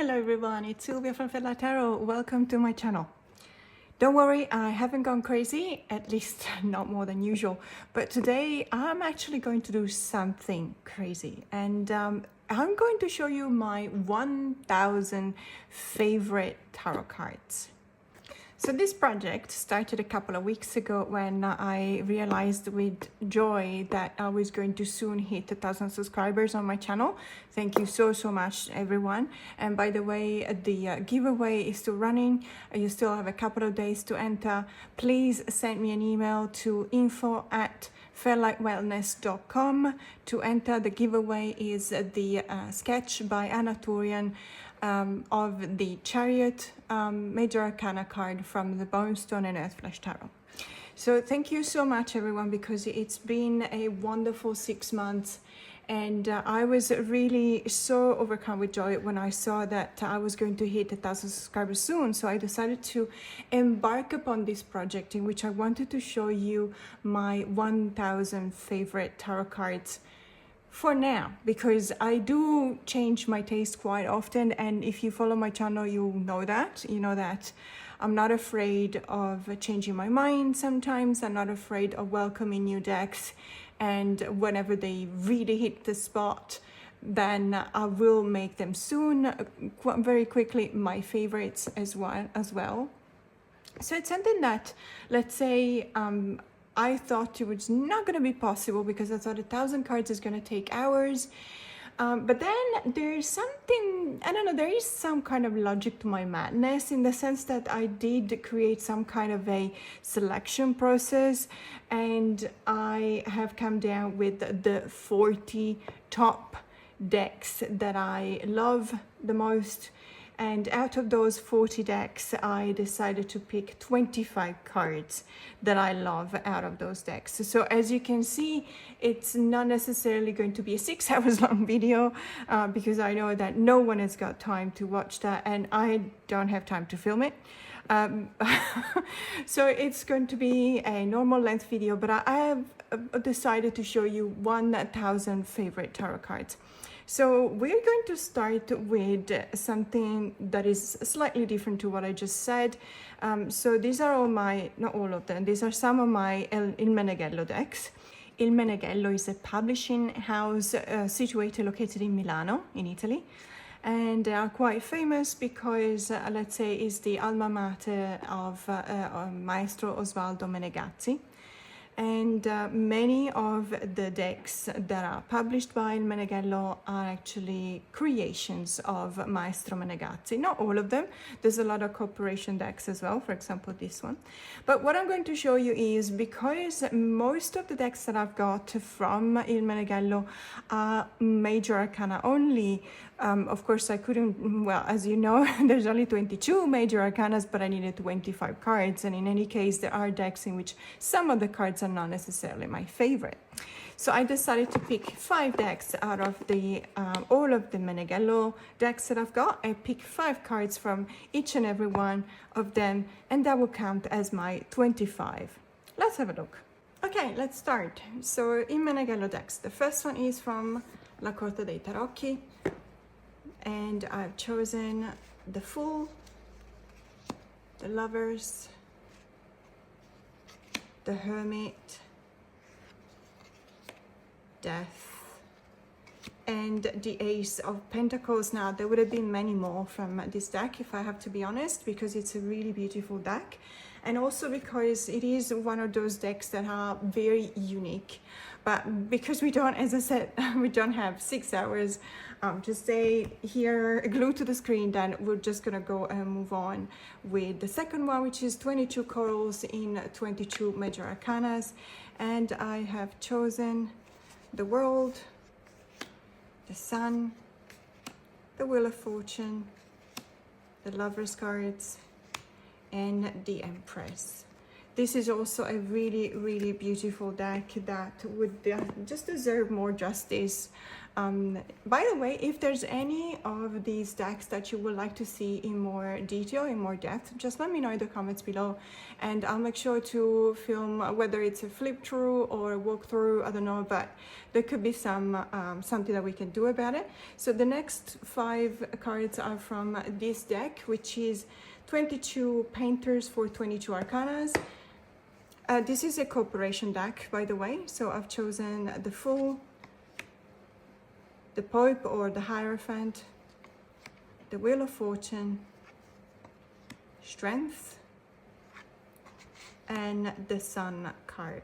Hello everyone, it's Silvia from Stella Tarot. Welcome to my channel. Don't worry, I haven't gone crazy, at least not more than usual. But today I'm actually going to do something crazy, and I'm going to show you my 1000 favorite tarot cards. So this project started a couple of weeks ago when I realized with joy that I was going to soon hit 1,000 subscribers on my channel. Thank you so much everyone. And by the way, the giveaway is still running. You still have a couple of days to enter. Please send me an email to info@fairlightwellness.com to enter. The giveaway is the sketch by Ana Tourian of the Chariot Major Arcana card from the Bonestone and Earthflesh Tarot. So thank you so much everyone, because it's been a wonderful 6 months, and I was really so overcome with joy when I saw that I was going to hit 1,000 subscribers soon. So I decided to embark upon this project in which I wanted to show you my 1000 favorite tarot cards for now, because I do change my taste quite often, and if you follow my channel you know that I'm not afraid of changing my mind. Sometimes I'm not afraid of welcoming new decks, and whenever they really hit the spot, then I will make them soon, very quickly, my favorites as well. So it's something that, let's say, I thought it was not going to be possible, because I thought 1,000 cards is going to take hours. But then there's something, I don't know, there is some kind of logic to my madness, in the sense that I did create some kind of a selection process, and I have come down with the 40 top decks that I love the most. And out of those 40 decks, I decided to pick 25 cards that I love out of those decks. So as you can see, it's not necessarily going to be a 6 hours long video, because I know that no one has got time to watch that, and I don't have time to film it. So it's going to be a normal length video, but I have decided to show you 1000 favorite tarot cards. So we're going to start with something that is slightly different to what I just said. So these are all my, not all of them, these are some of my Il Meneghello decks. Il Meneghello is a publishing house located in Milano, in Italy. And they are quite famous because, let's say, is the alma mater of Maestro Osvaldo Menegazzi. And many of the decks that are published by Il Meneghello are actually creations of Maestro Menegazzi. Not all of them. There's a lot of corporation decks as well, for example this one. But what I'm going to show you is, because most of the decks that I've got from Il Meneghello are Major Arcana only. Of course I couldn't, well, as you know, there's only 22 Major Arcanas, but I needed 25 cards, and in any case there are decks in which some of the cards are not necessarily my favorite. So I decided to pick 5 decks out of the all of the Meneghello decks that I've got. I picked 5 cards from each and every one of them, and that will count as my 25. Let's have a look. Okay, let's start. So in Meneghello decks, the first one is from La Corte dei Tarocchi, and I've chosen the Fool, the Lovers, the Hermit, Death, and the Ace of Pentacles. Now there would have been many more from this deck, if I have to be honest, because it's a really beautiful deck, and also because it is one of those decks that are very unique. But because we don't, as I said, we don't have 6 hours to stay here glued to the screen, then we're just gonna go and move on with the second one, which is 22 corals in 22 Major Arcanas. And I have chosen the World, the Sun, the Wheel of Fortune, the Lover's cards, and the Empress. This is also a really, really beautiful deck that would just deserve more justice. By the way, if there's any of these decks that you would like to see in more detail, in more depth, just let me know in the comments below, and I'll make sure to film, whether it's a flip through or a walkthrough, I don't know, but there could be some something that we can do about it. So the next 5 cards are from this deck, which is 22 painters for 22 arcanas. This is a corporation deck, by the way, so I've chosen the Fool, the Pope or the Hierophant, the Wheel of Fortune, Strength, and the Sun card.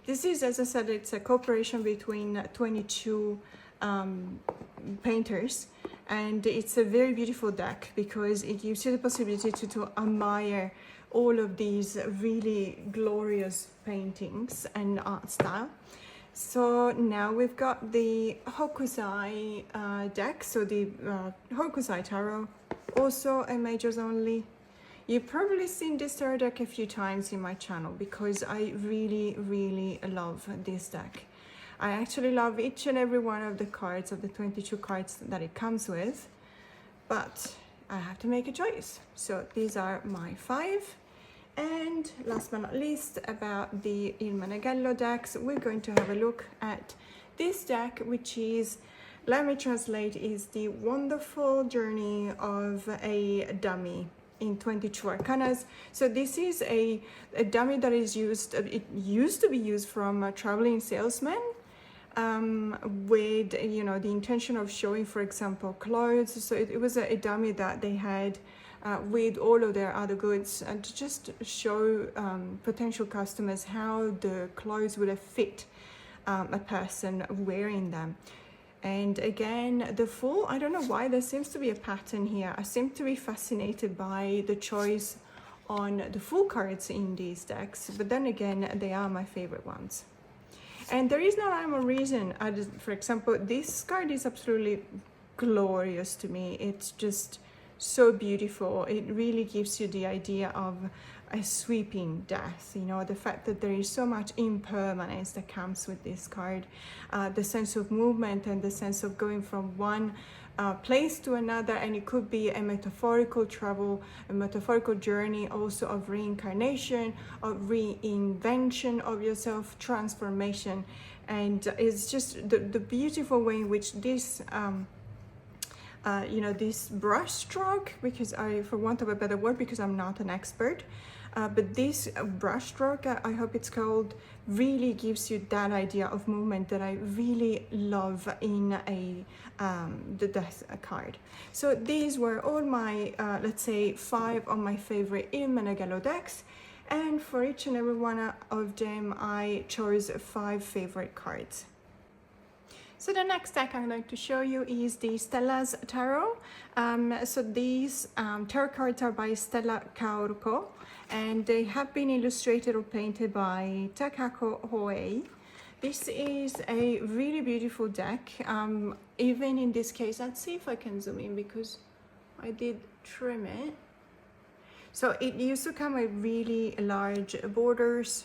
This is, as I said, it's a cooperation between 22 painters, and it's a very beautiful deck because it gives you the possibility to admire all of these really glorious paintings and art style. So now we've got the Hokusai deck, so the Hokusai Tarot, also a majors only. You've probably seen this tarot deck a few times in my channel because I really, really love this deck. I actually love each and every one of the cards, of the 22 cards that it comes with, but I have to make a choice. So these are my 5. And last but not least, about the Il Meneghello decks, we're going to have a look at this deck, which is, let me translate, is the wonderful journey of a dummy in 22 arcanas. So this is a dummy that is used, it used to be used from traveling salesmen, with, you know, the intention of showing, for example, clothes. So it was a dummy that they had with all of their other goods, and to just show potential customers how the clothes would have fit a person wearing them. And again, the Fool, I don't know why there seems to be a pattern here. I seem to be fascinated by the choice on the Fool cards in these decks, but then again, they are my favorite ones. And there is no rhyme or reason. For example, this card is absolutely glorious to me. It's just so beautiful. It really gives you the idea of a sweeping death, you know, the fact that there is so much impermanence that comes with this card, the sense of movement and the sense of going from one place to another, and it could be a metaphorical travel, a metaphorical journey also of reincarnation, of reinvention of yourself, transformation. And it's just the beautiful way in which this you know, this brush stroke, because for want of a better word, because I'm not an expert, but this brush stroke, I hope it's called, really gives you that idea of movement that I really love in the death card. So these were all my, let's say, 5 of my favorite Il Meneghello decks, and for each and every one of them I chose 5 favorite cards. So the next deck I'm going to show you is the Stella's Tarot. So these tarot cards are by Stella Kauroko, and they have been illustrated or painted by Takako Hoei. This is a really beautiful deck. Even in this case, let's see if I can zoom in because I did trim it. So it used to come with really large borders,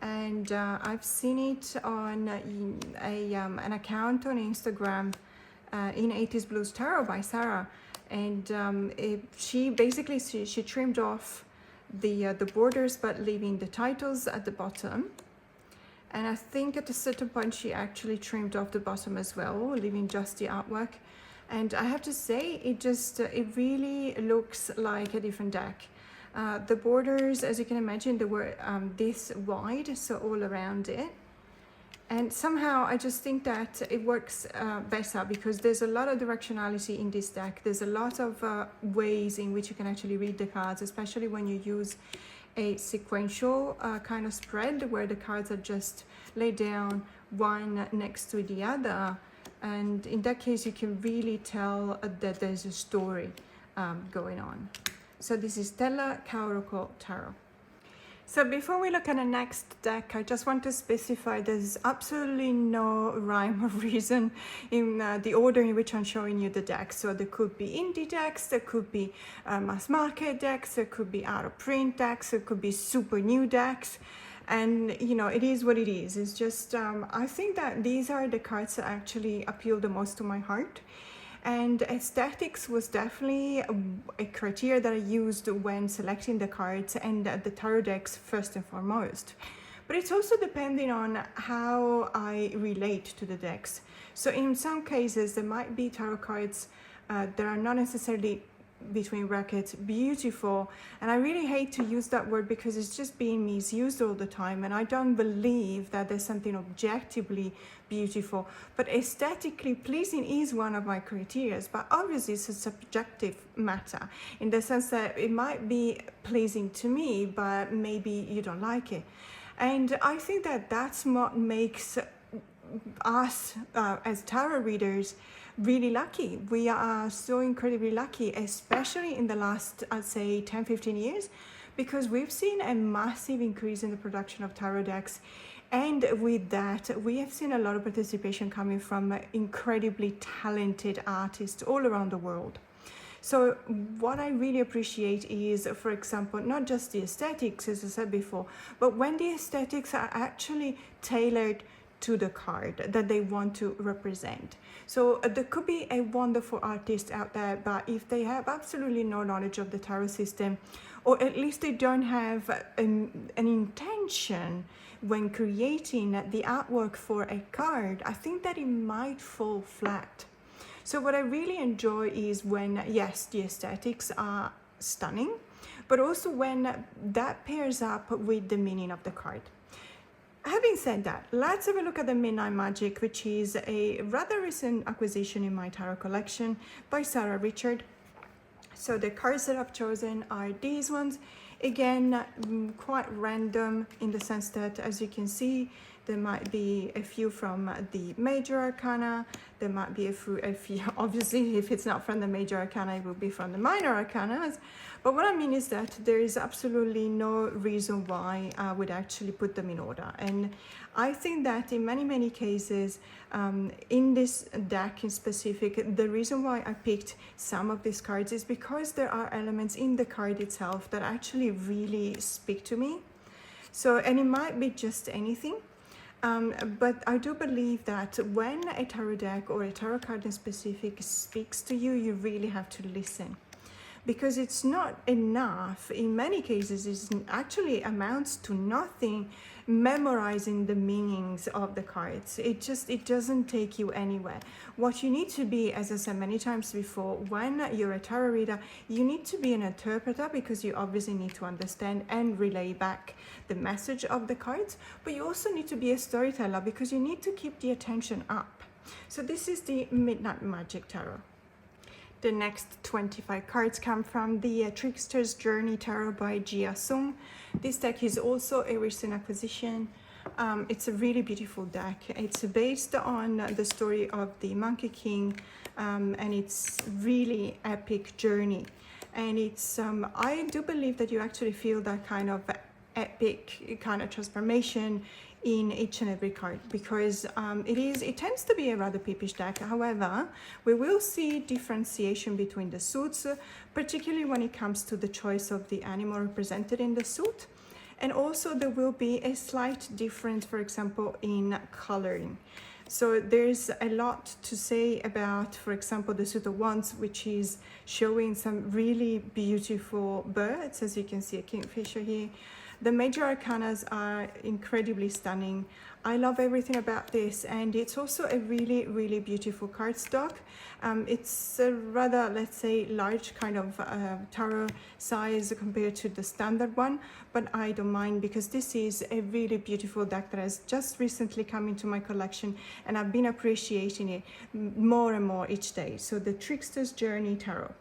and I've seen it on an account on Instagram, in 80s Blues Tarot by Sarah, and she basically she trimmed off the borders but leaving the titles at the bottom, and I think at a certain point she actually trimmed off the bottom as well, leaving just the artwork. And I have to say, it really looks like a different deck. The borders, as you can imagine, they were this wide, so all around it. And somehow I just think that it works better because there's a lot of directionality in this deck. There's a lot of ways in which you can actually read the cards, especially when you use a sequential kind of spread where the cards are just laid down one next to the other. And in that case, you can really tell that there's a story going on. So this is Stella Kauroko Tarot. So before we look at the next deck, I just want to specify there's absolutely no rhyme or reason in the order in which I'm showing you the decks. So there could be indie decks, there could be mass market decks, there could be out of print decks, there could be super new decks. And you know, it is what it is. It's just, I think that these are the cards that actually appeal the most to my heart. And aesthetics was definitely a criteria that I used when selecting the cards and the tarot decks first and foremost. But it's also depending on how I relate to the decks. So in some cases, there might be tarot cards that are not necessarily, between brackets, beautiful, and I really hate to use that word because it's just being misused all the time, and I don't believe that there's something objectively beautiful. But aesthetically pleasing is one of my criteria, but obviously it's a subjective matter in the sense that it might be pleasing to me, but maybe you don't like it. And I think that that's what makes us as tarot readers really lucky. We are so incredibly lucky, especially in the last, I'd say, 10-15 years, because we've seen a massive increase in the production of tarot decks. And with that, we have seen a lot of participation coming from incredibly talented artists all around the world. So what I really appreciate is, for example, not just the aesthetics, as I said before, but when the aesthetics are actually tailored to the card that they want to represent. So there could be a wonderful artist out there, but if they have absolutely no knowledge of the tarot system, or at least they don't have an intention when creating the artwork for a card, I think that it might fall flat. So what I really enjoy is when, yes, the aesthetics are stunning, but also when that pairs up with the meaning of the card. Having said that, let's have a look at the Midnight Magic, which is a rather recent acquisition in my tarot collection by Sarah Richard. So the cards that I've chosen are these ones. Again, quite random in the sense that, as you can see, there might be a few from the major arcana. There might be a few, obviously, if it's not from the major arcana, it will be from the minor arcana. But what I mean is that there is absolutely no reason why I would actually put them in order. And I think that in many cases, in this deck in specific, the reason why I picked some of these cards is because there are elements in the card itself that actually really speak to me. So, and it might be just anything. But I do believe that when a tarot deck or a tarot card in specific speaks to you, you really have to listen. Because it's not enough, in many cases, it actually amounts to nothing memorizing the meanings of the cards. It doesn't take you anywhere. What you need to be, as I said many times before, when you're a tarot reader, you need to be an interpreter because you obviously need to understand and relay back the message of the cards, but you also need to be a storyteller because you need to keep the attention up. So this is the Midnight Magic Tarot. The next 25 cards come from the Tricksters Journey Tarot by Jia Sung. This deck is also a recent acquisition. It's a really beautiful deck. It's based on the story of the Monkey King, and it's really epic journey. And it's I do believe that you actually feel that kind of epic kind of transformation in each and every card, because it tends to be a rather peepish deck. However, we will see differentiation between the suits, particularly when it comes to the choice of the animal represented in the suit, and also there will be a slight difference, for example, in coloring. So there's a lot to say about, for example, the suit of wands, which is showing some really beautiful birds, as you can see, a kingfisher here. The major arcanas are incredibly stunning. I love everything about this, and it's also a really beautiful cardstock. It's a rather, let's say, large kind of tarot size compared to the standard one, but I don't mind because this is a really beautiful deck that has just recently come into my collection, and I've been appreciating it more and more each day. So the Tricksters Journey Tarot.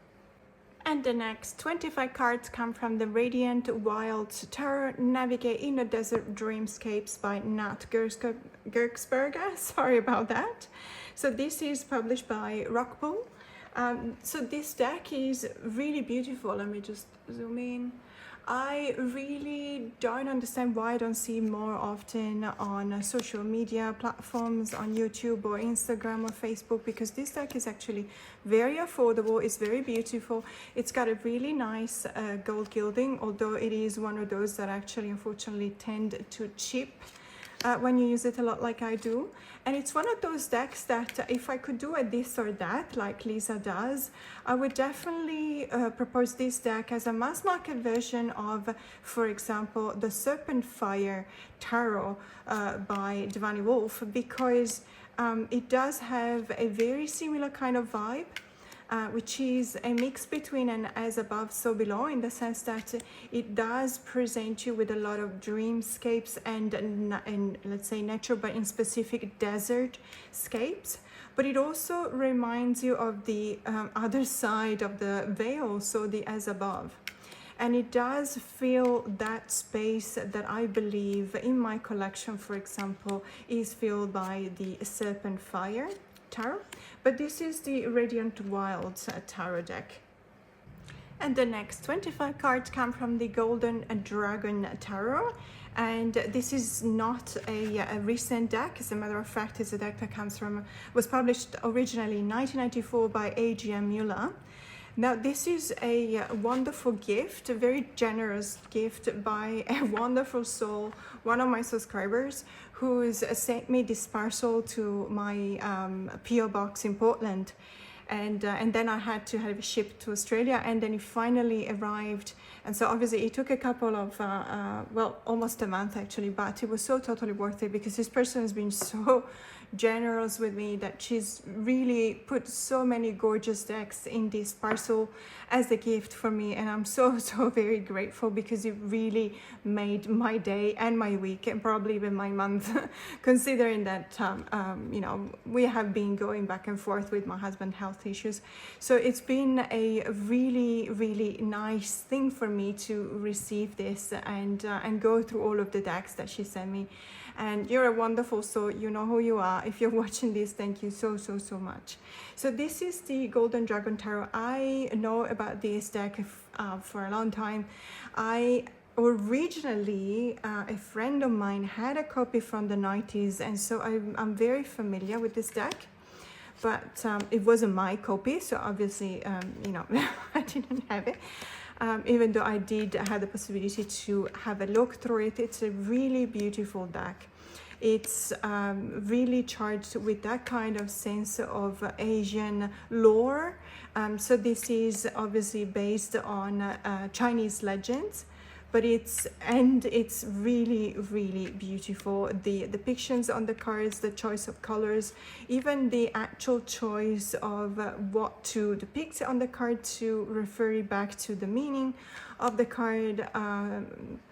And the next 25 cards come from the Radiant Wilds Tarot, Navigate in the Desert Dreamscapes by Nat Gerksberger. Sorry about that. So this is published by Rockpool. So this deck is really beautiful. Let me just zoom in. I really don't understand why I don't see more often on social media platforms, on YouTube or Instagram or Facebook, because this deck is actually very affordable. It's very beautiful. It's got a really nice gold gilding, although it is one of those that actually unfortunately tend to chip when you use it a lot like I do. And it's one of those decks that if I could do a this or that like Lisa does, I would definitely propose this deck as a mass market version of, for example, the Serpent Fire Tarot by Divani Wolf, because it does have a very similar kind of vibe. Which is a mix between an as above so below, in the sense that it does present you with a lot of dreamscapes and let's say nature, but in specific desert scapes. But it also reminds you of the other side of the veil, so the as above. And it does fill that space that I believe in my collection, for example, is filled by the Serpent Fire Tarot, but this is the Radiant Wilds Tarot deck. And the next 25 cards come from the Golden Dragon Tarot, and this is not a recent deck. As a matter of fact, it's a deck that was published originally in 1994 by A.G.M. Muller. Now, this is a wonderful gift, a very generous gift by a wonderful soul, one of my subscribers, who's sent me this parcel to my PO box in Portland. And then I had to have it shipped to Australia, and then it finally arrived. And so obviously it took a couple of, well, almost a month actually, but it was so totally worth it, because this person has been so generous with me that she's really put so many gorgeous decks in this parcel as a gift for me, and I'm so very grateful, because it really made my day and my week, and probably even my month, considering that you know, we have been going back and forth with my husband health issues. So it's been a really nice thing for me to receive this and go through all of the decks that she sent me. And you're a wonderful soul, you know who you are. If you're watching this, thank you so much. So this is the Golden Dragon Tarot. I know about this deck for a long time. Originally, a friend of mine had a copy from the 90s, and so I'm very familiar with this deck. But it wasn't my copy, so obviously, you know, I didn't have it. Even though I did have the possibility to have a look through it. It's a really beautiful deck. It's really charged with that kind of sense of Asian lore. So this is obviously based on Chinese legends, but it's really beautiful. The depictions on the cards, the choice of colors, even the actual choice of what to depict on the card to refer back to the meaning of the card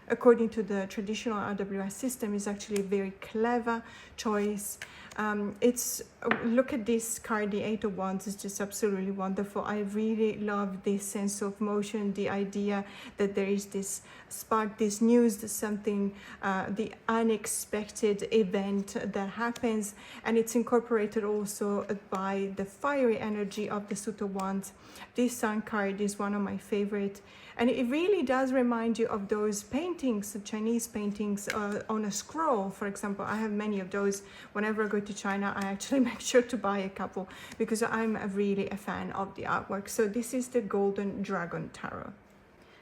according to the traditional RWS system is actually a very clever choice. Look at this card, the Eight of Wands is just absolutely wonderful. I really love this sense of motion, the idea that there is this spark, this news, something, the unexpected event that happens, and it's incorporated also by the fiery energy of the Suit of Wands. This Sun card is one of my favorite, and it really does remind you of those paintings, Chinese paintings on a scroll, for example. I have many of those. Whenever I go to China, I actually make sure to buy a couple, because I'm really a fan of the artwork. So this is the Golden Dragon Tarot.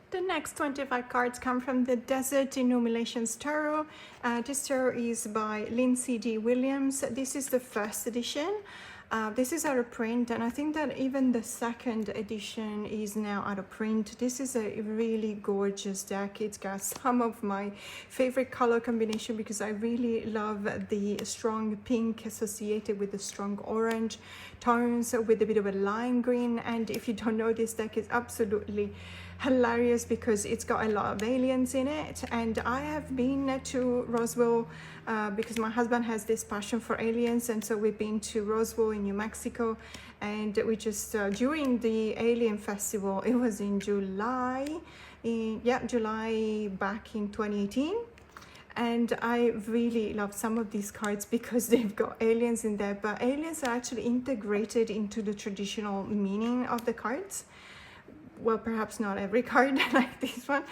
The next 25 cards come from the Desert Illuminations Tarot. This tarot is by Lindsay D. Williams. This is the first edition. This is out of print, and I think that even the second edition is now out of print. This is a really gorgeous deck. It's got some of my favorite color combination, because I really love the strong pink associated with the strong orange tones with a bit of a lime green. And if you don't know, this deck is absolutely hilarious because it's got a lot of aliens in it. And I have been to Roswell because my husband has this passion for aliens, and so we've been to Roswell in New Mexico, and we just during the Alien Festival, it was in July back in 2018. And I really love some of these cards because they've got aliens in there, but aliens are actually integrated into the traditional meaning of the cards, well, perhaps not every card like this one,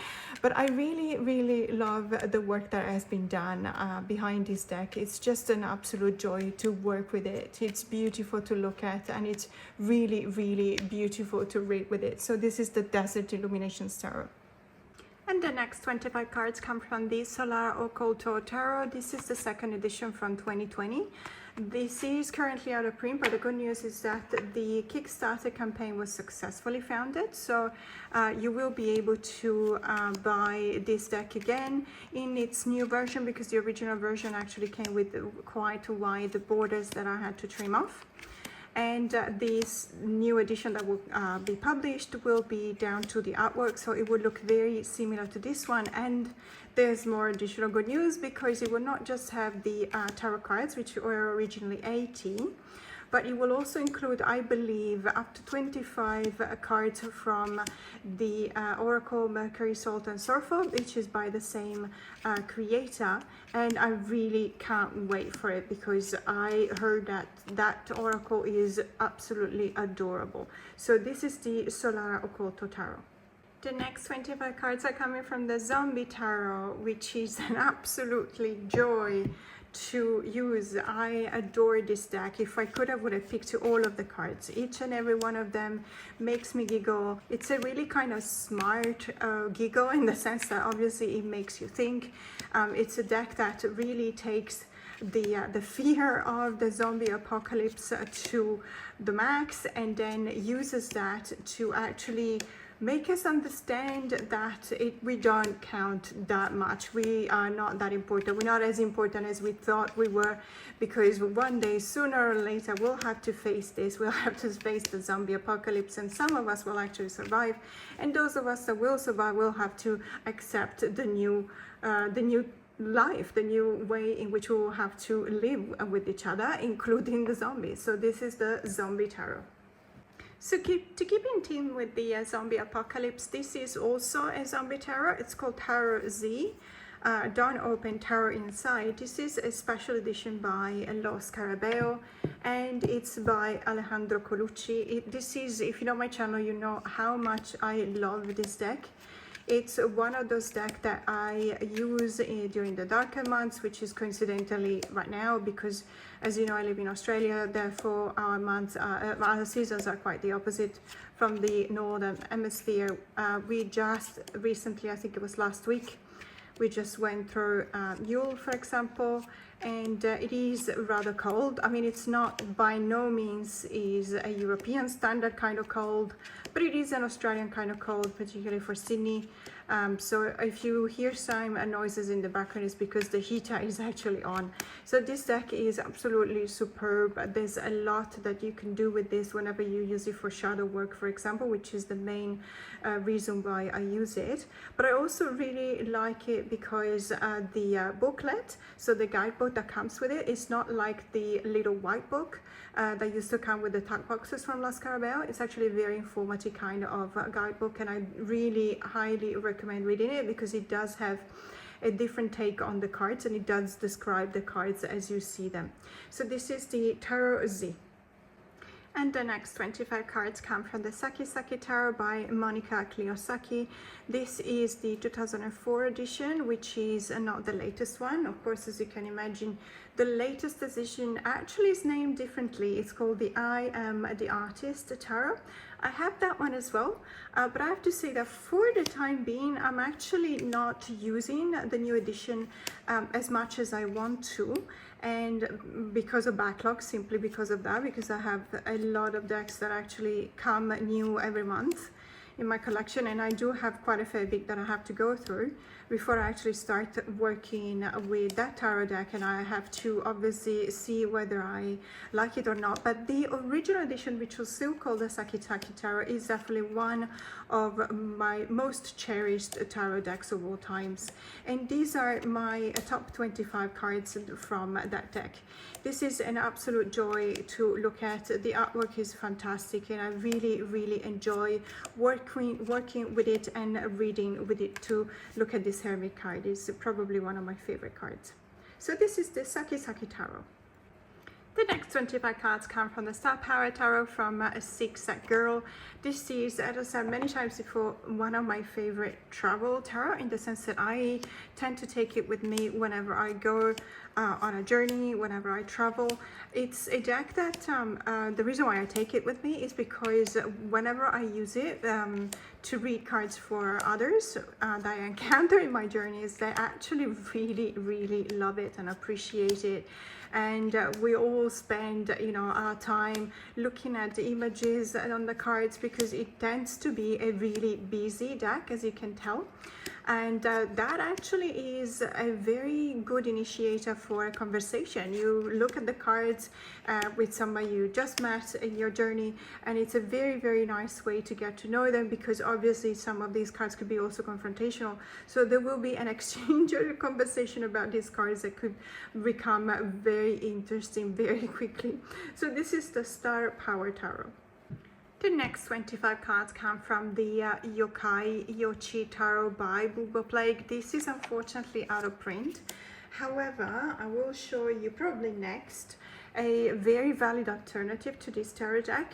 but I really love the work that has been done behind this deck. It's just an absolute joy to work with it. It's beautiful to look at, and it's really beautiful to read with it. So this is the Desert Illuminations Tarot. And the next 25 cards come from the Solara Occulto Tarot. This is the second edition from 2020. This is currently out of print, but the good news is that the Kickstarter campaign was successfully founded. So you will be able to buy this deck again in its new version, because the original version actually came with quite wide borders that I had to trim off. And this new edition that will be published will be down to the artwork, so it will look very similar to this one. And there's more additional good news, because it will not just have the tarot cards, which were originally 18, but it will also include, I believe, up to 25 cards from the Oracle Mercury, Salt and Sulfur, which is by the same creator. And I really can't wait for it, because I heard that that Oracle is absolutely adorable. So this is the Solara Occulto Tarot. The next 25 cards are coming from the Zombie Tarot, which is an absolutely joy to use. I adore this deck. If I could, I would have picked all of the cards. Each and every one of them makes me giggle. It's a really kind of smart giggle, in the sense that obviously it makes you think. It's a deck that really takes the fear of the zombie apocalypse to the max, and then uses that to actually make us understand that we don't count that much. We are not that important. We're not as important as we thought we were, because one day, sooner or later, we'll have to face this. We'll have to face the zombie apocalypse, and some of us will actually survive. And those of us that will survive will have to accept the new life, the new way in which we will have to live with each other, including the zombies. So this is the Zombie Tarot. So to keep in theme with the zombie apocalypse, this is also a zombie tarot. It's called Tarot Z, Don't Open Tarot Inside. This is a special edition by Lo Scarabeo, and it's by Alejandro Colucci. This is, if you know my channel, you know how much I love this deck. It's one of those decks that I use during the darker months, which is coincidentally right now, because as you know, I live in Australia. Therefore, our seasons are quite the opposite from the northern hemisphere. We just recently, I think it was last week, we just went through Yule, for example, and it is rather cold. I mean, it's not by no means is a European standard kind of cold, but it is an Australian kind of cold, particularly for Sydney. So if you hear some noises in the background, it's because the heater is actually on. So this deck is absolutely superb. There's a lot that you can do with this whenever you use it for shadow work, for example, which is the main reason why I use it. But I also really like it because the booklet, so the guidebook that comes with it, is not like the little white book that used to come with the tag boxes from La Scarabeo. It's actually a very informative kind of guidebook, and I really highly recommend reading it, because it does have a different take on the cards, and it does describe the cards as you see them. So this is the Tarot Z. And the next 25 cards come from the Sakitaro by Monica Kliosaki. This is the 2004 edition, which is not the latest one. Of course, as you can imagine, the latest edition actually is named differently. It's called the I Am the Artist Tarot. I have that one as well, but I have to say that for the time being, I'm actually not using the new edition as much as I want to, and because of backlog, simply because of that, because I have a lot of decks that actually come new every month in my collection, and I do have quite a fair bit that I have to go through before I actually start working with that tarot deck, and I have to obviously see whether I like it or not. But the original edition, which was still called the Sakitaro, is definitely one of my most cherished tarot decks of all times, and these are my top 25 cards from that deck. This is an absolute joy to look at. The artwork is fantastic, and I really enjoy working with it and reading with it. To look at this Hermit card is probably one of my favorite cards. So this is the Sakitaro. The next 25 cards come from the Star Power Tarot from a Six Girl. This is, as I said many times before, one of my favorite travel tarot, in the sense that I tend to take it with me whenever I go on a journey, whenever I travel. It's a deck that the reason why I take it with me is because whenever I use it to read cards for others that I encounter in my journeys, they actually really love it and appreciate it. And we all spend, you know, our time looking at the images on the cards, because it tends to be a really busy deck, as you can tell. And that actually is a very good initiator for a conversation. You look at the cards with somebody you just met in your journey, and it's a very nice way to get to know them, because obviously some of these cards could be also confrontational. So there will be an exchange or a conversation about these cards that could become very interesting very quickly. So this is the Star Power Tarot. The next 25 cards come from the Yokai Tarot by Bybee Plague. This is unfortunately out of print. However, I will show you probably next a very valid alternative to this tarot deck.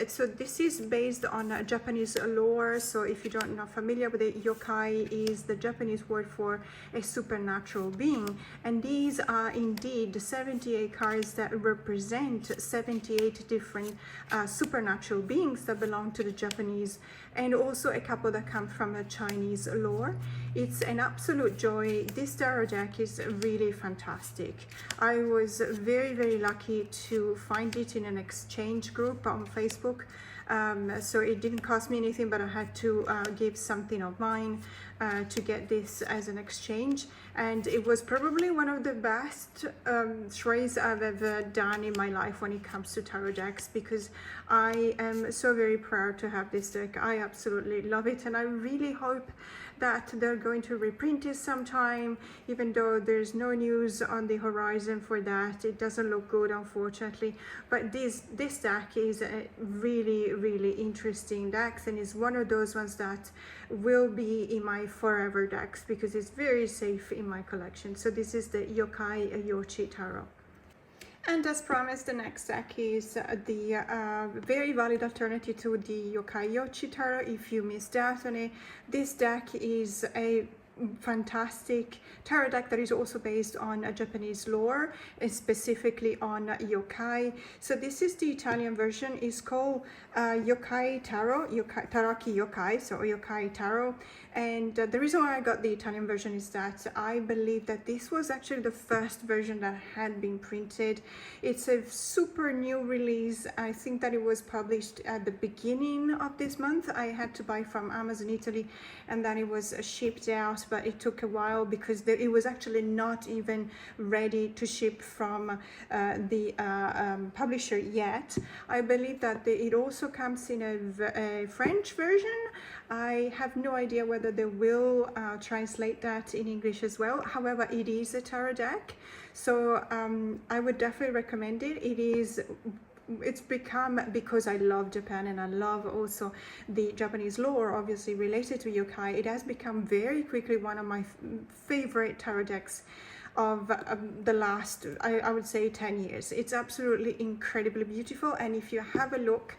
So this is based on Japanese lore. So if you don't know familiar with it, yokai is the Japanese word for a supernatural being, and these are indeed 78 cards that represent 78 different supernatural beings that belong to the Japanese, and also a couple that come from the Chinese lore. It's an absolute joy. This tarot deck is really fantastic. I was very lucky to find it in an exchange group on Facebook. So it didn't cost me anything, but I had to give something of mine to get this as an exchange, and it was probably one of the best trades I've ever done in my life when it comes to tarot decks, because I am so very proud to have this deck. I absolutely love it, and I really hope that they're going to reprint it sometime, even though there's no news on the horizon for that. It doesn't look good, unfortunately, but this deck is a really interesting deck, and is one of those ones that will be in my forever decks, because it's very safe in my collection. So this is the Yokai Tarot. And as promised, the next deck is the very valid alternative to the Yokai Tarot. If you missed out on it, this deck is a fantastic tarot deck that is also based on a Japanese lore, and specifically on yokai. So this is the Italian version. It's called Yokai Tarot, Taraki Yokai, so Yokai Tarot. And the reason why I got the Italian version is that I believe that this was actually the first version that had been printed. It's a super new release. I think that it was published at the beginning of this month. I had to buy from Amazon Italy, and then it was shipped out, but it took a while because it was actually not even ready to ship from the publisher yet. I believe that it also comes in a French version. I have no idea whether they will translate that in English as well. However, it is a tarot deck, so I would definitely recommend it. It's become, because I love Japan and I love also the Japanese lore obviously related to yokai, it has become very quickly one of my favorite tarot decks of the last, I would say, 10 years. It's absolutely incredibly beautiful, and if you have a look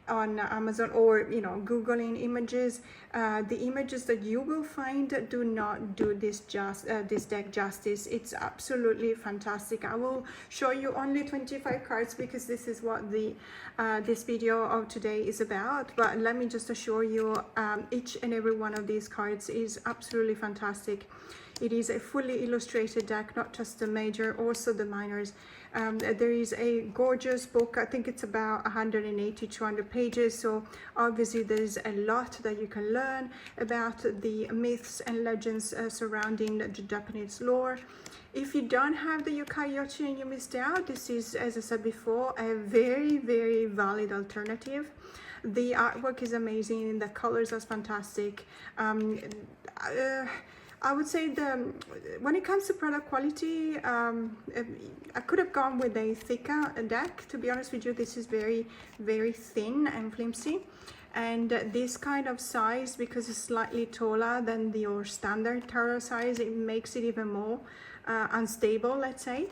on Amazon, or you know, googling images, the images that you will find do not do this deck justice. It's absolutely fantastic. I will show you only 25 cards because this is what the this video of today is about, but let me just assure you, each and every one of these cards is absolutely fantastic. It is a fully illustrated deck, not just the major, also the minors. There is a gorgeous book. I think it's about 180-200 pages, so obviously there's a lot that you can learn about the myths and legends surrounding the Japanese lore. If you don't have the Yokai and you missed out, this is, as I said before, a very valid alternative. The artwork is amazing, the colors are fantastic. I would say when it comes to product quality, I could have gone with a thicker deck. To be honest with you, this is very thin and flimsy, and this kind of size, because it's slightly taller than your standard tarot size, it makes it even more unstable, let's say.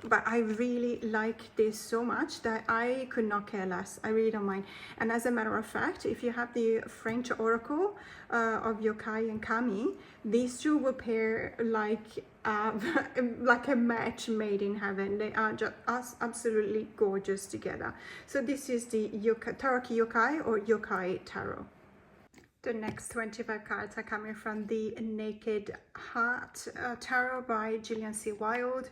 but I really like this so much that I could not care less. I really don't mind. And as a matter of fact, if you have the French Oracle of Yokai and Kami, these two will pair like like a match made in heaven. They are just absolutely gorgeous together. So this is the Tarot Yokai or Yokai Tarot. The next 25 cards are coming from the Naked Heart Tarot by Gillian C. Wilde.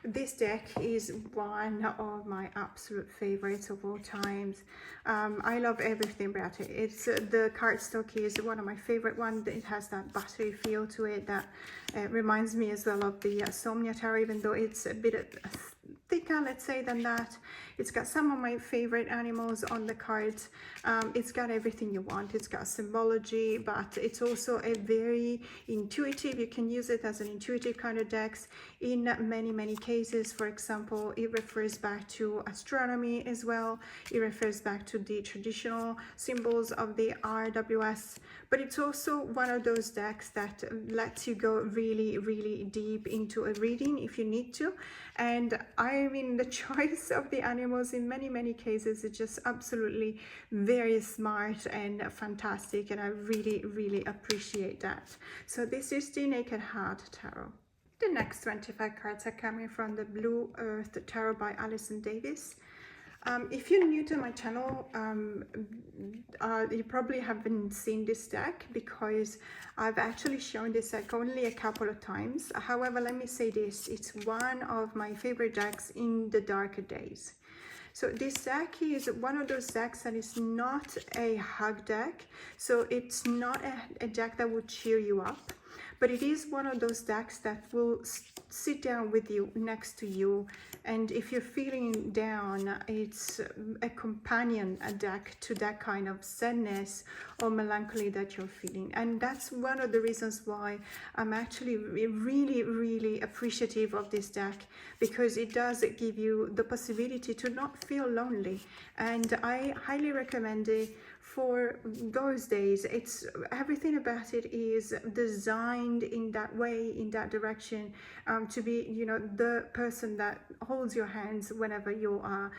This deck is one of my absolute favorites of all times. I love everything about it. It's the cardstock is one of my favorite ones. It has that buttery feel to it that reminds me as well of the Somnia Tarot, even though it's a bit thicker, let's say, than that. It's got some of my favorite animals on the cards. It's got everything you want. It's got symbology, but it's also a very intuitive, you can use it as an intuitive kind of decks in many cases. For example, it refers back to astronomy as well. It refers back to the traditional symbols of the RWS, but it's also one of those decks that lets you go really deep into a reading if you need to. And I mean, the choice of the animals in many cases is just absolutely very smart and fantastic, and I really appreciate that. So this is the Naked Heart Tarot. The next 25 cards are coming from the Blue Earth Tarot by Alison Davis. If you're new to my channel, you probably haven't seen this deck because I've actually shown this deck only a couple of times. However, let me say this, it's one of my favorite decks in the darker days. So this deck is one of those decks that is not a hug deck, so it's not a deck that will cheer you up, but it is one of those decks that will sit down with you, next to you, and if you're feeling down, it's a companion, a deck to that kind of sadness or melancholy that you're feeling. And that's one of the reasons why I'm actually really appreciative of this deck, because it does give you the possibility to not feel lonely, and I highly recommend it for those days. It's everything about it is designed in that way, in that direction, to be, you know, the person that holds your hands whenever you are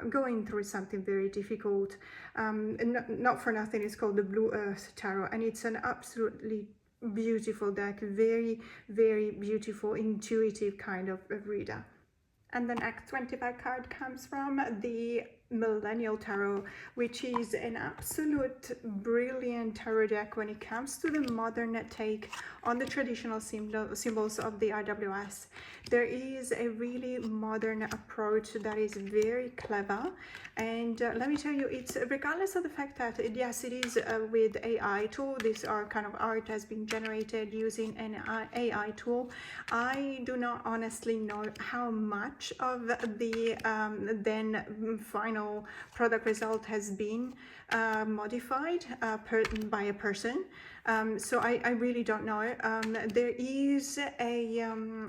going through something very difficult. And not for nothing, it's called the Blue Earth Tarot, and it's an absolutely beautiful deck, very beautiful, intuitive kind of reader. And the next 25 card comes from the Millennial Tarot, which is an absolute brilliant tarot deck when it comes to the modern take on the traditional symbols of the RWS. There is a really modern approach that is very clever, and let me tell you, it's regardless of the fact that yes, it is with AI tool. This kind of art has been generated using an AI tool. I do not honestly know how much of the then final product result has been modified by a person. So I really don't know. There is a,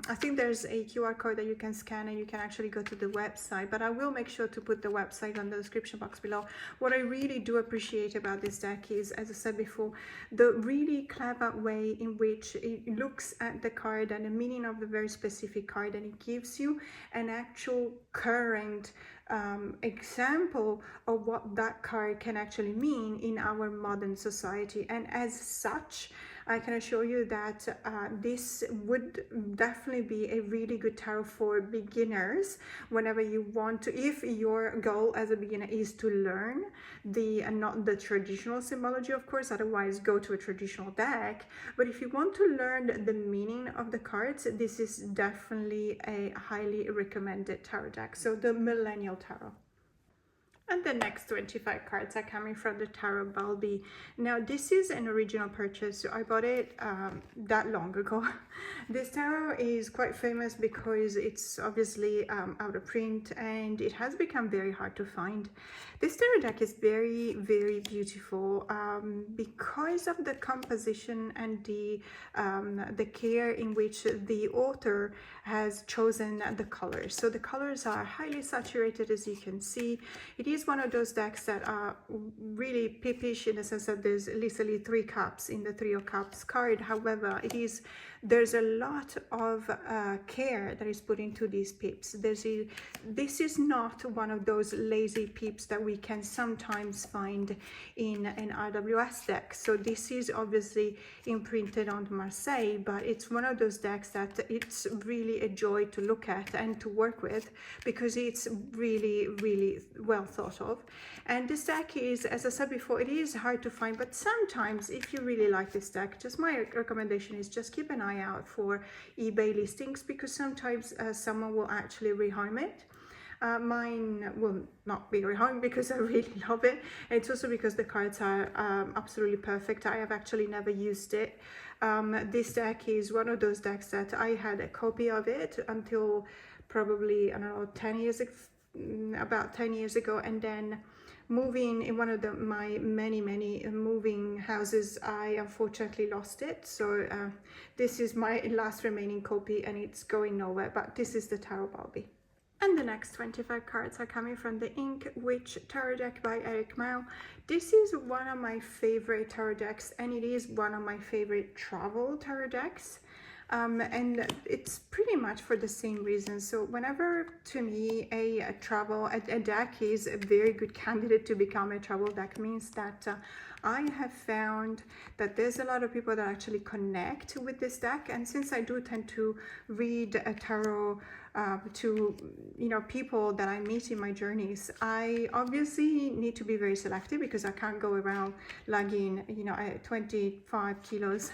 I think there's a QR code that you can scan and you can actually go to the website, but I will make sure to put the website on the description box below. What I really do appreciate about this deck is, as I said before, the really clever way in which it looks at the card and the meaning of the very specific card, and it gives you an actual current example of what that card can actually mean in our modern society. And as such, I can assure you that this would definitely be a really good tarot for beginners whenever you want to, if your goal as a beginner is to learn not the traditional symbology, of course, otherwise go to a traditional deck. But if you want to learn the meaning of the cards, this is definitely a highly recommended tarot deck. So the Millennial Tarot. And the next 25 cards are coming from the Tarot Bybee. Now, this is an original purchase. So I bought it that long ago. This tarot is quite famous because it's obviously out of print, and it has become very hard to find. This tarot deck is very, very beautiful because of the composition and the care in which the author has chosen the colors. So the colors are highly saturated, as you can see. It is one of those decks that are really pippish in the sense that there's literally 3 cups in the 3 of Cups card. However, there's a lot of care that is put into these pips. This is not one of those lazy pips that we can sometimes find in an RWS deck. So this is obviously imprinted on Marseille, but it's one of those decks that it's really a joy to look at and to work with because it's really, really well thought of. And this deck is, as I said before, it is hard to find, but sometimes if you really like this deck, just my recommendation is just keep an eye out for eBay listings, because sometimes someone will actually rehome it. Mine will not be rehomed because I really love it. It's also because the cards are absolutely perfect. I have actually never used it. This deck is one of those decks that I had a copy of it until probably, I don't know, 10 years ago, about 10 years ago, and then moving in one of my many moving houses, I unfortunately lost it. So this is my last remaining copy and it's going nowhere, but this is the Tarot Bybee. And the next 25 cards are coming from the Ink Witch Tarot deck by Eric Mao. This is one of my favorite tarot decks, and it is one of my favorite travel tarot decks. And it's pretty much for the same reason. So whenever, to me, a deck is a very good candidate to become a travel deck, means that I have found that there's a lot of people that actually connect with this deck. And since I do tend to read a tarot to people that I meet in my journeys, I obviously need to be very selective because I can't go around lugging a 25 kilos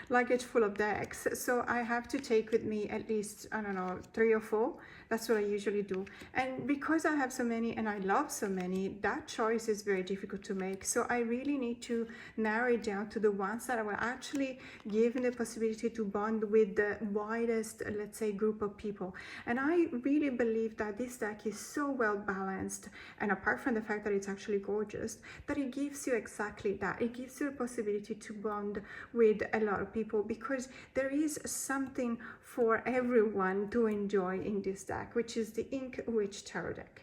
luggage full of decks. So I have to take with me at least, I don't know, 3 or 4. That's what I usually do. And because I have so many and I love so many, that choice is very difficult to make. So I really need to narrow it down to the ones that I will actually give the possibility to bond with the widest, let's say, group of people. And I really believe that this deck is so well balanced, and apart from the fact that it's actually gorgeous, that it gives you exactly that. It gives you the possibility to bond with a lot of people, because there is something for everyone to enjoy in this deck, which is the Ink Witch Tarot deck.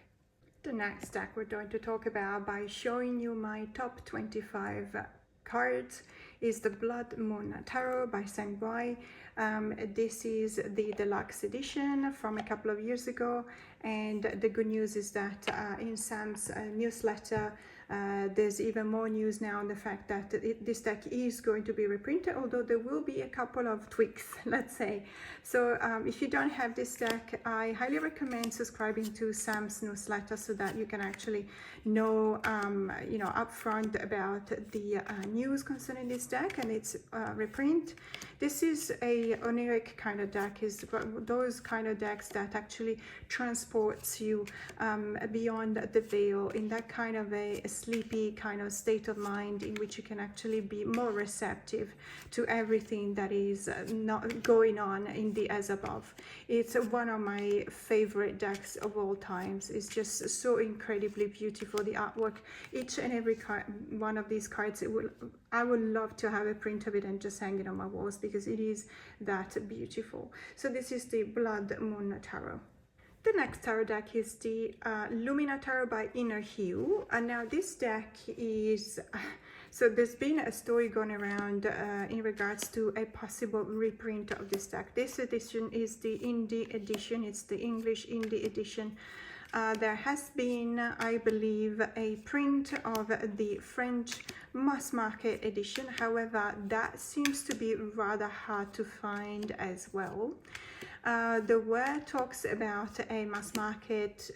The next deck we're going to talk about by showing you my top 25 cards is the Blood Moon Tarot by Sangwai. This is the deluxe edition from a couple of years ago, and the good news is that in Sam's newsletter there's even more news now on the fact that this deck is going to be reprinted, although there will be a couple of tweaks, let's say. So if you don't have this deck, I highly recommend subscribing to Sam's newsletter so that you can actually know upfront about the news concerning this deck and its reprint. This is a oniric kind of deck, is those kind of decks that actually transports you beyond the veil in that kind of a sleepy kind of state of mind, in which you can actually be more receptive to everything that is not going on in the as above. It's one of my favorite decks of all times. It's just so incredibly beautiful, the artwork. Each and every one of these cards, I would love to have a print of it and just hang it on my walls, because it is that beautiful. So this is the Blood Moon Tarot. The next tarot deck is the Luminator by Inner Hue. And now this deck is, so there's been a story going around in regards to a possible reprint of this deck. This edition is the indie edition. It's the English indie edition. There has been, I believe, a print of the French mass market edition. However, that seems to be rather hard to find as well. There were talks about a mass market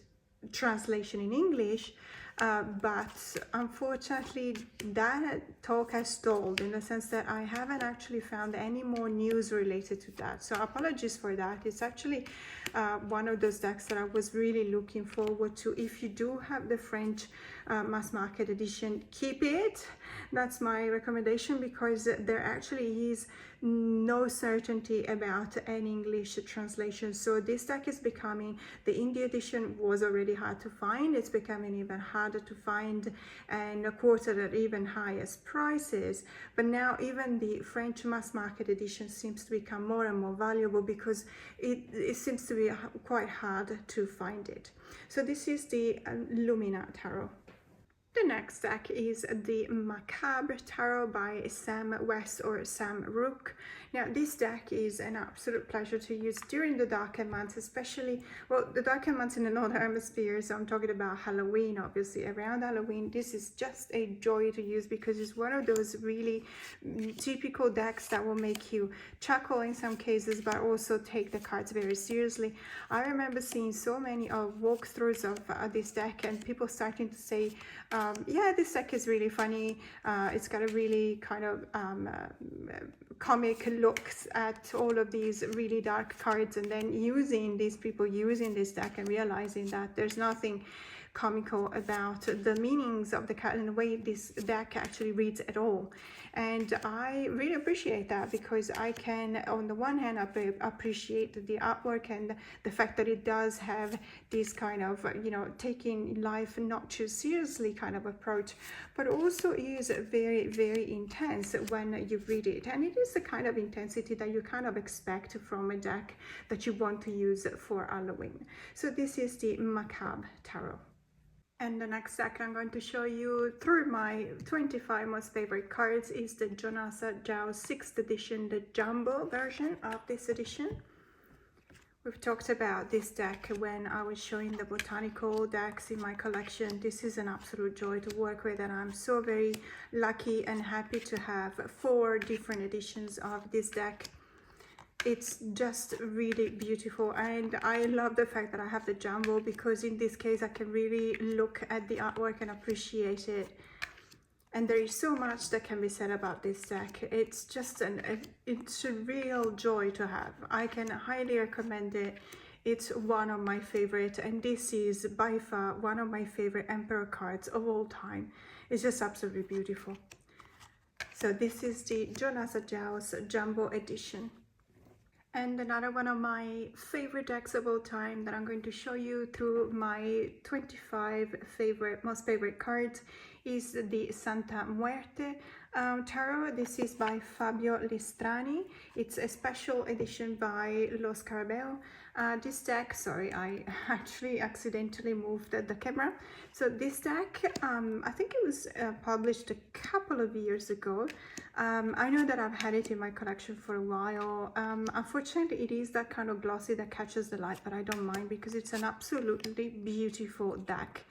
translation in English, but unfortunately that talk has stalled, in the sense that I haven't actually found any more news related to that. So apologies for that. It's actually one of those decks that I was really looking forward to. If you do have the French mass market edition, keep it. That's my recommendation, because there actually is no certainty about an English translation. So this deck is becoming, the indie edition was already hard to find, it's becoming even harder to find and quoted at even highest prices. But now even the French mass market edition seems to become more and more valuable, because it seems to be quite hard to find it. So this is the Luminator Tarot. The next deck is the Macabre Tarot by Sam West or Sam Rook. Now this deck is an absolute pleasure to use during the darker months, especially, well, the darker months in the Northern Hemisphere, so I'm talking about Halloween, obviously. Around Halloween, this is just a joy to use, because it's one of those really typical decks that will make you chuckle in some cases, but also take the cards very seriously. I remember seeing so many walkthroughs of this deck, and people starting to say, yeah, this deck is really funny. It's got a really kind of comic looks at all of these really dark cards, and then these people using this deck and realizing that there's nothing comical about the meanings of the card and the way this deck actually reads at all. And I really appreciate that, because I can, on the one hand, appreciate the artwork and the fact that it does have this kind of, you know, taking life not too seriously kind of approach, but also is very, very intense when you read it. And it is the kind of intensity that you kind of expect from a deck that you want to use for Halloween. So this is the Macabre Tarot. And the next deck I'm going to show you through my 25 most favorite cards is the Jonasa Zhao 6th edition, the jumbo version of this edition. We've talked about this deck when I was showing the botanical decks in my collection. This is an absolute joy to work with, and I'm so very lucky and happy to have 4 different editions of this deck. It's just really beautiful, and I love the fact that I have the jumbo, because in this case I can really look at the artwork and appreciate it. And there is so much that can be said about this deck. It's just it's a real joy to have. I can highly recommend it. It's one of my favorite, and this is by far one of my favorite Emperor cards of all time. It's just absolutely beautiful. So this is the Jonasa Zhao's jumbo edition. And another one of my favorite decks of all time that I'm going to show you through my 25 most favorite cards is the Santa Muerte Tarot. This is by Fabio Listrani. It's a special edition by Lo Scarabeo. This deck, sorry, I actually accidentally moved the camera. So this deck, I think it was published a couple of years ago. I know that I've had it in my collection for a while. Unfortunately, it is that kind of glossy that catches the light, but I don't mind, because it's an absolutely beautiful deck.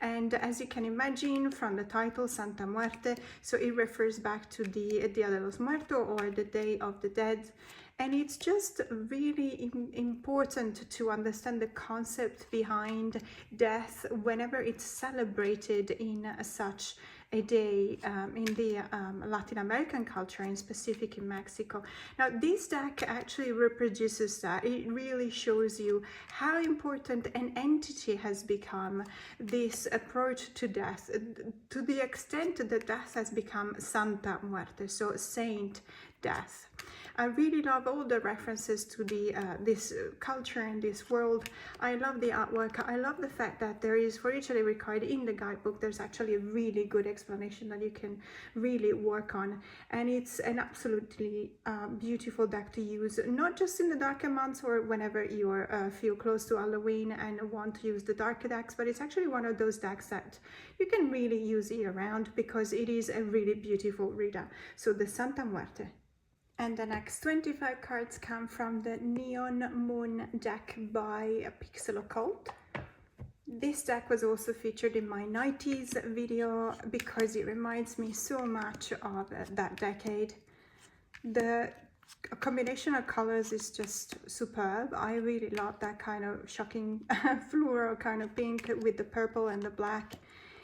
And as you can imagine from the title, Santa Muerte, so it refers back to the Dia de los Muertos, or the Day of the Dead. And it's just really important to understand the concept behind death whenever it's celebrated in such a day in the Latin American culture, in specific in Mexico. Now this deck actually reproduces that. It really shows you how important an entity has become, this approach to death, to the extent that death has become Santa Muerte, so saint death. I really love all the references to the this culture and this world. I love the artwork. I love the fact that there is, for each and every card in the guidebook, there's actually a really good explanation that you can really work on. And it's an absolutely beautiful deck to use, not just in the darker months or whenever you feel close to Halloween and want to use the darker decks, but it's actually one of those decks that you can really use year round, because it is a really beautiful reader. So the Santa Muerte. And the next 25 cards come from the Neon Moon deck by Parcel Occult. This deck was also featured in my 90s video because it reminds me so much of that decade. The combination of colors is just superb. I really love that kind of shocking floral kind of pink with the purple and the black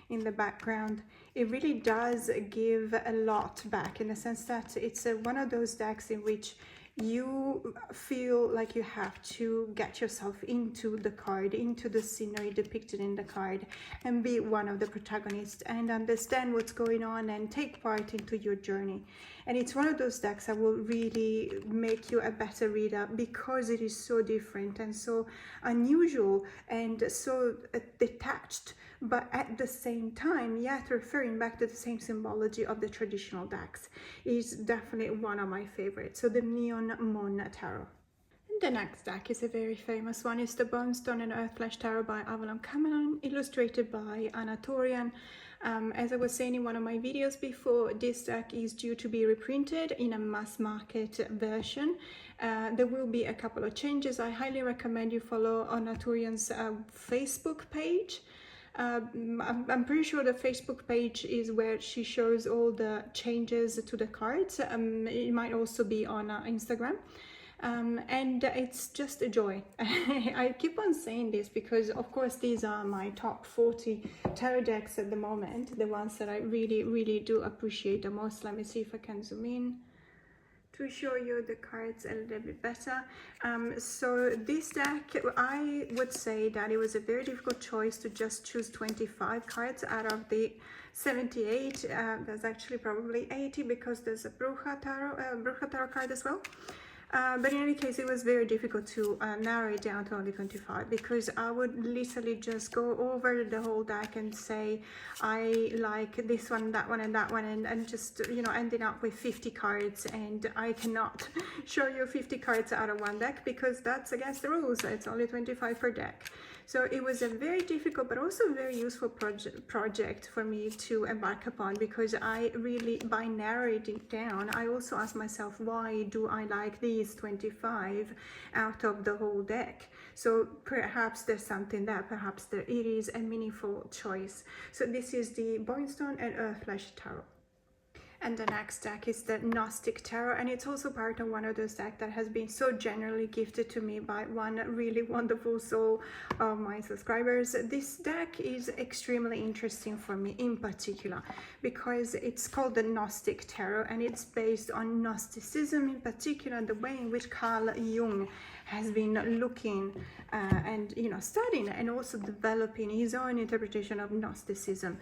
in the background. It really does give a lot back, in the sense that it's one of those decks in which you feel like you have to get yourself into the card, into the scenery depicted in the card, and be one of the protagonists and understand what's going on and take part into your journey. And it's one of those decks that will really make you a better reader because it is so different and so unusual and so detached, but at the same time, yet referring back to the same symbology of the traditional decks. Is definitely one of my favorites. So the Neon Moon Tarot. And the next deck is a very famous one. It's the Bonestone and Earthflesh Tarot by Avalon Cameron, illustrated by Ana Tourian. As I was saying in one of my videos before, this deck is due to be reprinted in a mass market version. There will be a couple of changes. I highly recommend you follow Ana Tourian's Facebook page. I'm pretty sure the Facebook page is where she shows all the changes to the cards. It might also be on Instagram. And it's just a joy. I keep on saying this because, of course, these are my top 40 tarot decks at the moment, the ones that I really do appreciate the most. Let me see if I can zoom in to show you the cards a little bit better. So this deck, I would say that it was a very difficult choice to just choose 25 cards out of the 78. There's actually probably 80 because there's a Bruja Tarot card as well. But in any case, it was very difficult to narrow it down to only 25 because I would literally just go over the whole deck and say, I like this one, that one, and that one, and just, you know, ending up with 50 cards. And I cannot show you 50 cards out of one deck because that's against the rules. It's only 25 per deck. So it was a very difficult but also very useful project for me to embark upon because I really, by narrowing it down, I also asked myself, why do I like these 25 out of the whole deck? So perhaps there's something there, perhaps it is a meaningful choice. So this is the Bonestone and Earthflesh Tarot. And the next deck is the Gnostic Tarot, and it's also part of one of those decks that has been so generally gifted to me by one really wonderful soul of my subscribers. This deck is extremely interesting for me in particular because it's called the Gnostic Tarot, and it's based on Gnosticism, in particular the way in which Carl Jung has been looking and, you know, studying and also developing his own interpretation of Gnosticism.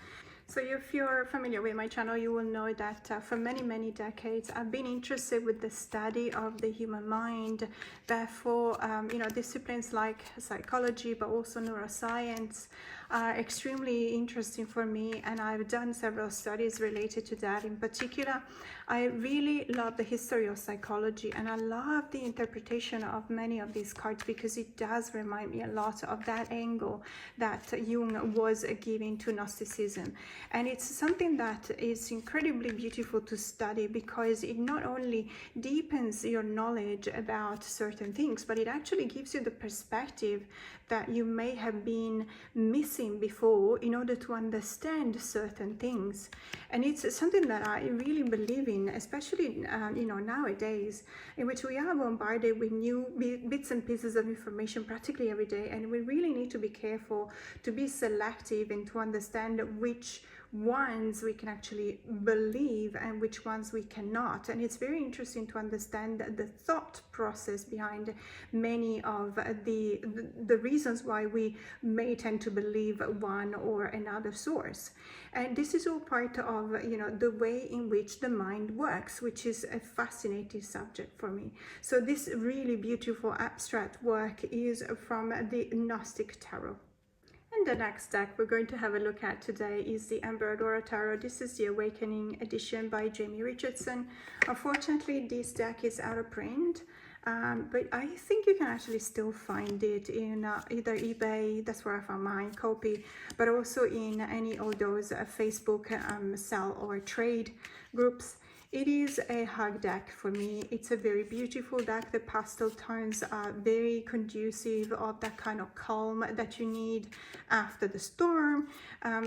So if you're familiar with my channel, you will know that for many decades, I've been interested with the study of the human mind. Therefore, you know, disciplines like psychology, but also neuroscience are extremely interesting for me. And I've done several studies related to that. In particular, I really love the history of psychology, and I love the interpretation of many of these cards because it does remind me a lot of that angle that Jung was giving to Gnosticism. And it's something that is incredibly beautiful to study because it not only deepens your knowledge about certain things, but it actually gives you the perspective that you may have been missing before in order to understand certain things. And it's something that I really believe in, especially you know, nowadays, in which we are bombarded with new bits and pieces of information practically every day, and we really need to be careful to be selective and to understand which ones we can actually believe and which ones we cannot. And it's very interesting to understand the thought process behind many of the reasons why we may tend to believe one or another source. And this is all part of, you know, the way in which the mind works, which is a fascinating subject for me. So this really beautiful abstract work is from the Gnostic Tarot. And the next deck we're going to have a look at today is the Embradora Tarot. This is the Awakening edition by Jamie Richardson. Unfortunately, this deck is out of print, but I think you can actually still find it in either eBay, that's where I found my copy, but also in any of those Facebook sell or trade groups. It is a hug deck for me. It's a very beautiful deck. The pastel tones are very conducive of that kind of calm that you need after the storm.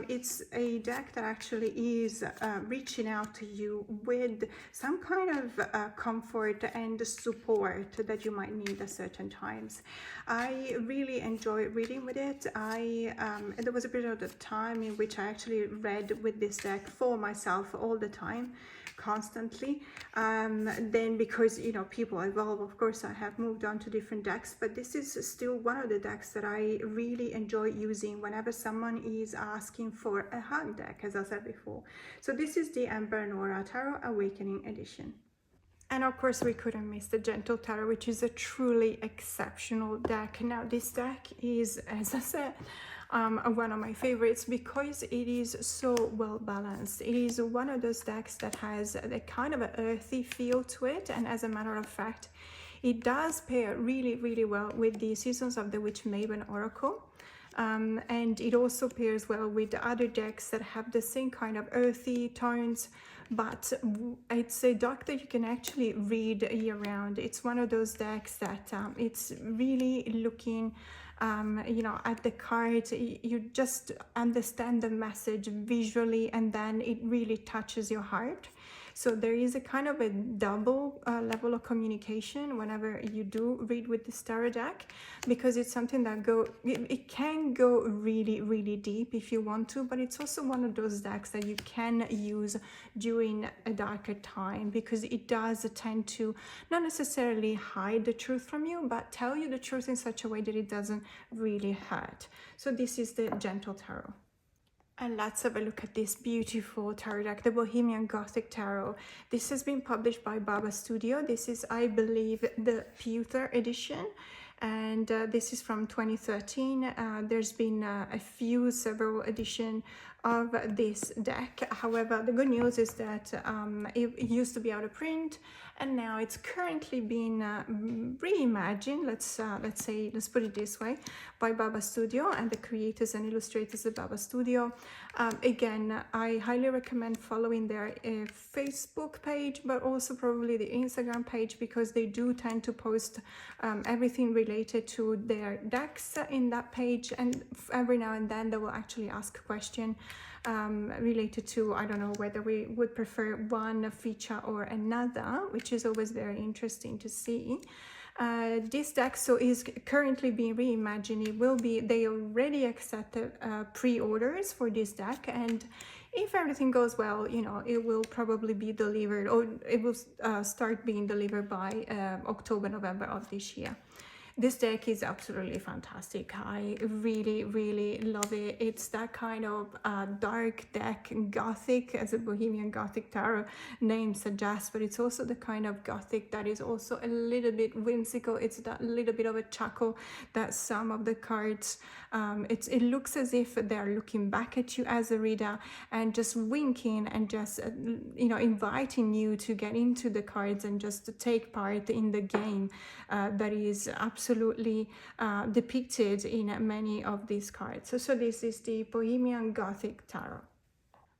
It's a deck that actually is reaching out to you with some kind of comfort and support that you might need at certain times. I really enjoy reading with it. There was a period of time in which I actually read with this deck for myself all the time, constantly. constantly. Then because, you know, people evolve, of course, I have moved on to different decks, but this is still one of the decks that I really enjoy using whenever someone is asking for a hug deck, as I said before. So this is the Emperor Nora Tarot Awakening Edition. And of course, we couldn't miss the Gentle Tarot, which is a truly exceptional deck. Now, this deck is, as I said, one of my favorites because it is so well balanced. It is one of those decks that has a kind of an earthy feel to it, and as a matter of fact, it does pair really, really well with the Seasons of the Witch Maven Oracle. And it also pairs well with the other decks that have the same kind of earthy tones, but it's a deck that you can actually read year round. It's one of those decks that it's really looking you know, at the cards, you just understand the message visually, and then it really touches your heart. So there is a kind of a double level of communication whenever you do read with this tarot deck, because it's something that it can go really, really deep if you want to, but it's also one of those decks that you can use during a darker time, because it does tend to not necessarily hide the truth from you, but tell you the truth in such a way that it doesn't really hurt. So this is the Gentle Tarot. And let's have a look at this beautiful tarot deck, the Bohemian Gothic Tarot. This has been published by Bybee Studio. This is, I believe, the Pewter edition, and this is from 2013. There's been several editions of this deck. However, the good news is that it used to be out of print, and now it's currently being reimagined, let's put it this way, by Bybee Studio and the creators and illustrators of Bybee Studio. Again, I highly recommend following their Facebook page, but also probably the Instagram page, because they do tend to post everything related to their decks in that page, and every now and then they will actually ask questions related to, I don't know, whether we would prefer one feature or another, which is always very interesting to see. This deck is currently being reimagined. They already accepted pre-orders for this deck, and if everything goes well, you know, it will probably be delivered, or it will start being delivered by October, November of this year. This deck is absolutely fantastic. I really, really love it. It's that kind of dark deck, Gothic, as a Bohemian Gothic Tarot name suggests, but it's also the kind of Gothic that is also a little bit whimsical. It's that little bit of a chuckle that some of the cards, it looks as if they're looking back at you as a reader and just winking and just, you know, inviting you to get into the cards and just to take part in the game that is absolutely depicted in many of these cards. So this is the Bohemian Gothic Tarot.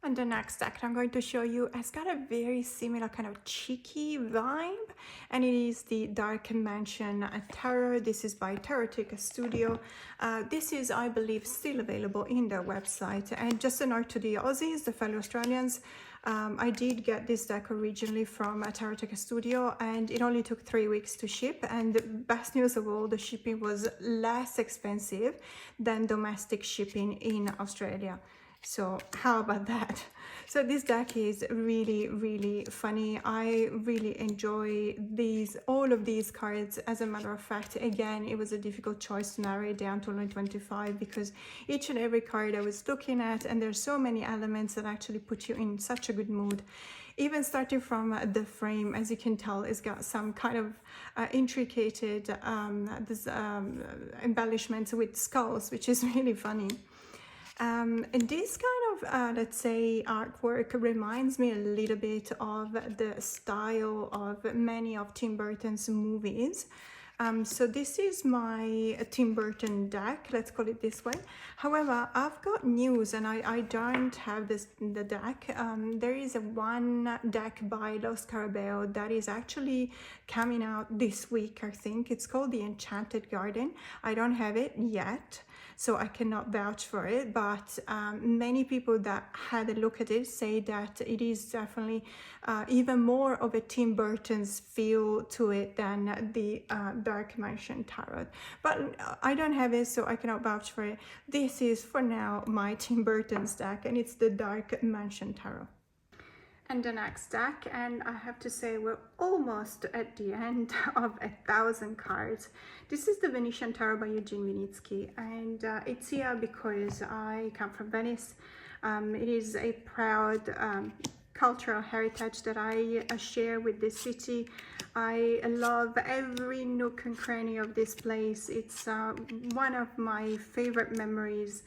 And the next deck I'm going to show you has got a very similar kind of cheeky vibe, and it is the Dark Mansion Tarot. This is by Tricksters Studio. This is, I believe, still available in their website. And just a note to the Aussies, the fellow Australians, I did get this deck originally from Tricksters Studio, and it only took 3 weeks to ship. And the best news of all, the shipping was less expensive than domestic shipping in Australia. So how about that? So this deck is really, really funny. I really enjoy all of these cards. As a matter of fact, again, it was a difficult choice to narrow it down to only 25, because each and every card I was looking at, and there's so many elements that actually put you in such a good mood. Even starting from the frame, as you can tell, it's got some kind of intricate embellishments with skulls, which is really funny. And this kind of, let's say, artwork reminds me a little bit of the style of many of Tim Burton's movies. So this is my Tim Burton deck, let's call it this way. However, I've got news, and I don't have the deck. There is one deck by Los Carabeo that is actually coming out this week, I think. It's called The Enchanted Garden. I don't have it yet, so I cannot vouch for it, but many people that had a look at it say that it is definitely even more of a Tim Burton's feel to it than the Dark Mansion Tarot. But I don't have it, so I cannot vouch for it. This is, for now, my Tim Burton's deck, and it's the Dark Mansion Tarot. And the next deck, and I have to say we're almost at the end of 1,000 cards. This is the Venetian Tarot by Eugene Vinitsky, and it's here because I come from Venice. It is a proud cultural heritage that I share with this city. I love every nook and cranny of this place. It's one of my favorite memories.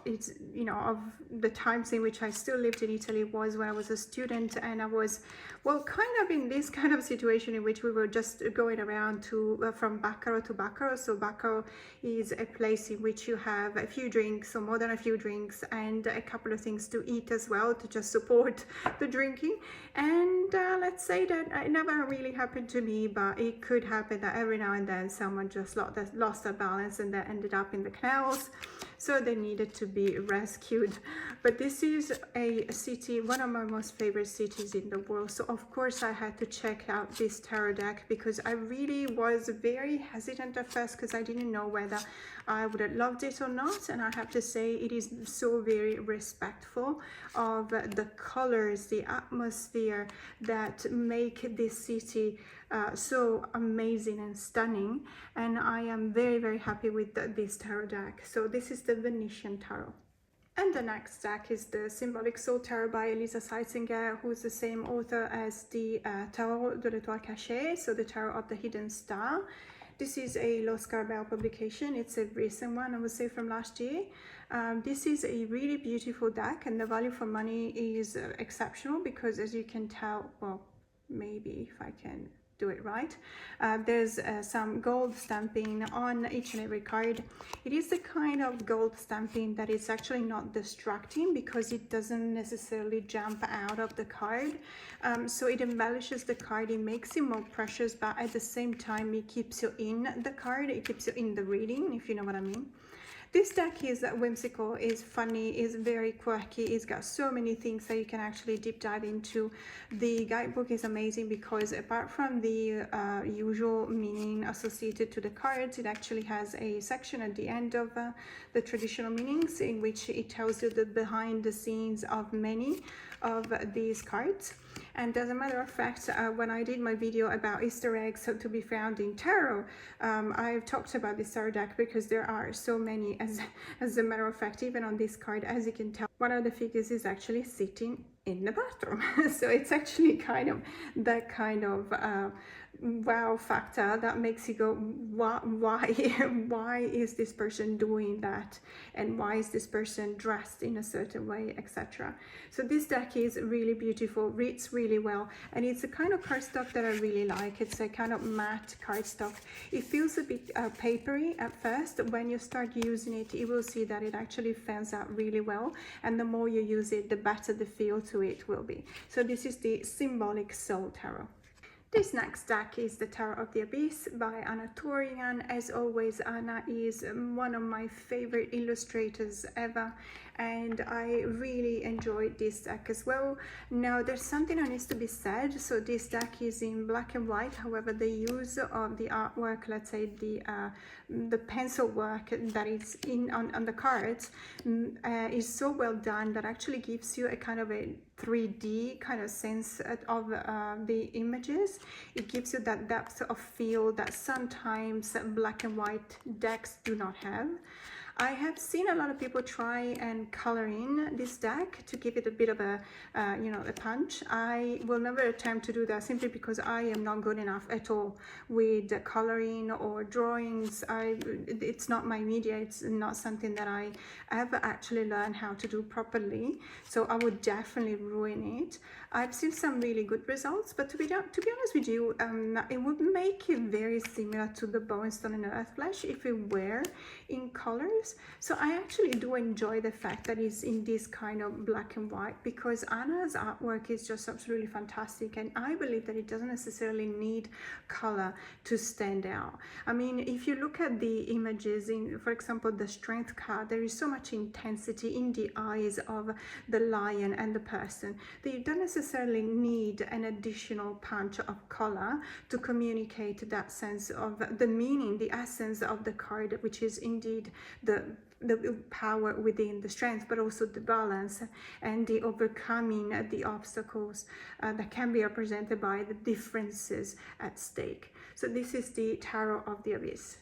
It's, you know, of the times in which I still lived in Italy was when I was a student, and I was, well, kind of in this kind of situation in which we were just going around to from Baccaro to Baccaro. So Baccaro is a place in which you have a few drinks, or more than a few drinks, and a couple of things to eat as well to just support the drinking. And let's say that it never really happened to me, but it could happen that every now and then someone just lost their balance and they ended up in the canals, so they needed to be rescued. But this is a city, one of my most favorite cities in the world, so of course I had to check out this tarot deck, because I really was very hesitant at first because I didn't know whether I would have loved it or not. And I have to say it is so very respectful of the colors, the atmosphere that make this city so amazing and stunning. And I am very, very happy with this tarot deck. So this is the Venetian Tarot. And the next deck is the Symbolic Soul Tarot by Elisa Seitzinger, who is the same author as the Tarot de l'Étoile Cachée, so the Tarot of the Hidden Star. This is a Los Carabel publication. It's a recent one, I would say, from last year. This is a really beautiful deck, and the value for money is exceptional because, as you can tell, well, maybe if I can do it right, there's some gold stamping on each and every card. It is the kind of gold stamping that is actually not distracting because it doesn't necessarily jump out of the card, so it embellishes the card, it makes it more precious, but at the same time it keeps you in the card, it keeps you in the reading, if you know what I mean. This deck is whimsical, is funny, is very quirky, it's got so many things that you can actually deep dive into. The guidebook is amazing because apart from the usual meaning associated to the cards, it actually has a section at the end of the traditional meanings in which it tells you the behind the scenes of many of these cards. And as a matter of fact, when I did my video about Easter eggs to be found in tarot, I've talked about this tarot deck because there are so many. As a matter of fact, even on this card, as you can tell, one of the figures is actually sitting in the bathroom. So it's actually kind of that kind of wow factor that makes you go, why is this person doing that, and why is this person dressed in a certain way, etc. So this deck is really beautiful, reads really well, and it's a kind of cardstock that I really like. It's a kind of matte cardstock. It feels a bit papery at first. When you start using it, you will see that it actually fans out really well, and the more you use it, the better the feel to it will be. So this is the Symbolic Soul Tarot. This next deck is the Tarot of the Abyss by Ana Tourian. As always, Ana is one of my favorite illustrators ever, and I really enjoyed this deck as well. Now, there's something that needs to be said. So this deck is in black and white. However, the use of the artwork, let's say the pencil work that is on the cards is so well done that actually gives you a kind of a 3D kind of sense of the images. It gives you that depth of feel that sometimes black and white decks do not have. I have seen a lot of people try and color in this deck to give it a bit of a, a punch. I will never attempt to do that simply because I am not good enough at all with coloring or drawings. It's not my media. It's not something that I ever actually learned how to do properly. So I would definitely ruin it. I've seen some really good results, but to be honest with you, it would make it very similar to the Bonestone and Earthflesh if it were in colors. So I actually do enjoy the fact that it's in this kind of black and white, because Ana's artwork is just absolutely fantastic, and I believe that it doesn't necessarily need color to stand out. I mean, if you look at the images in, for example, the Strength card, there is so much intensity in the eyes of the lion and the person that you don't necessarily need an additional punch of color to communicate that sense of the meaning, the essence of the card, which is indeed the the power within, the strength, but also the balance and the overcoming the obstacles that can be represented by the differences at stake. So this is the Tarot of the Abyss.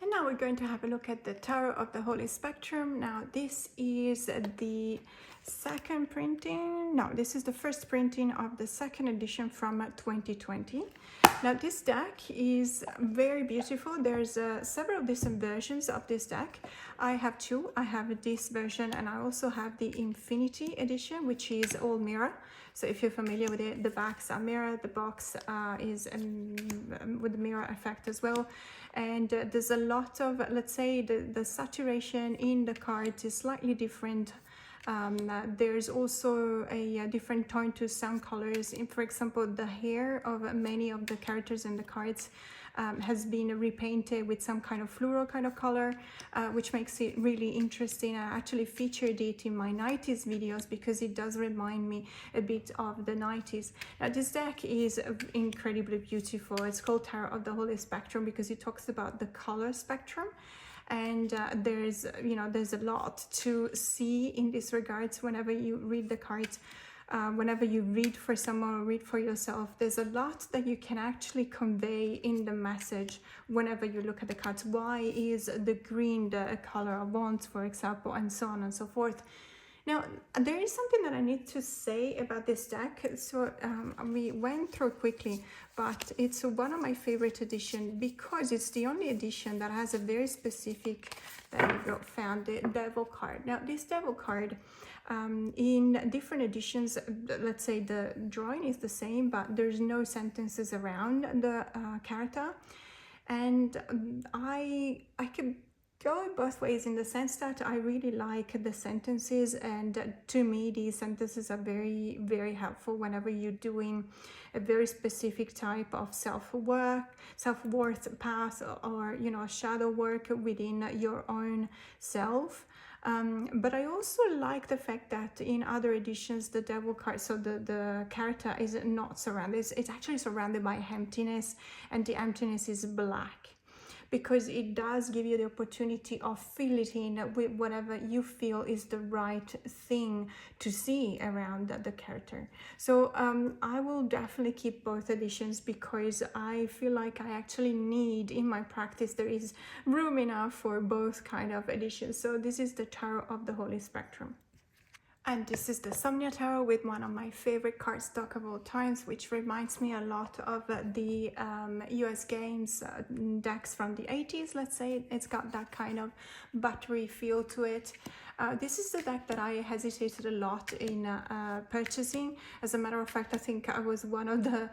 And now we're going to have a look at the Tarot of the Holy Spectrum. Now this is the second printing, no, this is the first printing of the second edition from 2020. Now this deck is very beautiful. There's several different versions of this deck. I have two. I have this version and I also have the Infinity edition, which is all mirror. So if you're familiar with it, the backs are mirror, the box is with the mirror effect as well. And there's a lot of, let's say, the saturation in the cards is slightly different. There's also a different tone to some colors. For example, the hair of many of the characters in the cards has been repainted with some kind of fluoro kind of color, which makes it really interesting. I actually featured it in my 90s videos because it does remind me a bit of the 90s. Now this deck is incredibly beautiful. It's called Tarot of the Holy Spectrum because it talks about the color spectrum. And there's a lot to see in this regards whenever you read the cards. Whenever you read for someone or read for yourself, there's a lot that you can actually convey in the message whenever you look at the cards. Why is the green the color of wands, for example, and so on and so forth. Now, there is something that I need to say about this deck. So we went through quickly, but it's one of my favorite editions because it's the only edition that has a very specific, there you go, found the devil card. Now, this devil card, in different editions, let's say the drawing is the same, but there's no sentences around the character. And I can go both ways in the sense that I really like the sentences, and to me these sentences are very, very helpful whenever you're doing a very specific type of self-worth path, or shadow work within your own self. But I also like the fact that in other editions the devil card, so the character is not surrounded, it's actually surrounded by emptiness, and the emptiness is black, because it does give you the opportunity of filling in with whatever you feel is the right thing to see around the character. So I will definitely keep both editions because I feel like I actually need, in my practice, there is room enough for both kind of editions. So this is the Tarot of the Holy Spectrum. And this is the Somnia Tarot with one of my favorite cardstock of all times, which reminds me a lot of the US games decks from the 80s, let's say. It's got that kind of buttery feel to it. This is the deck that I hesitated a lot in purchasing. As a matter of fact, I think I was one of the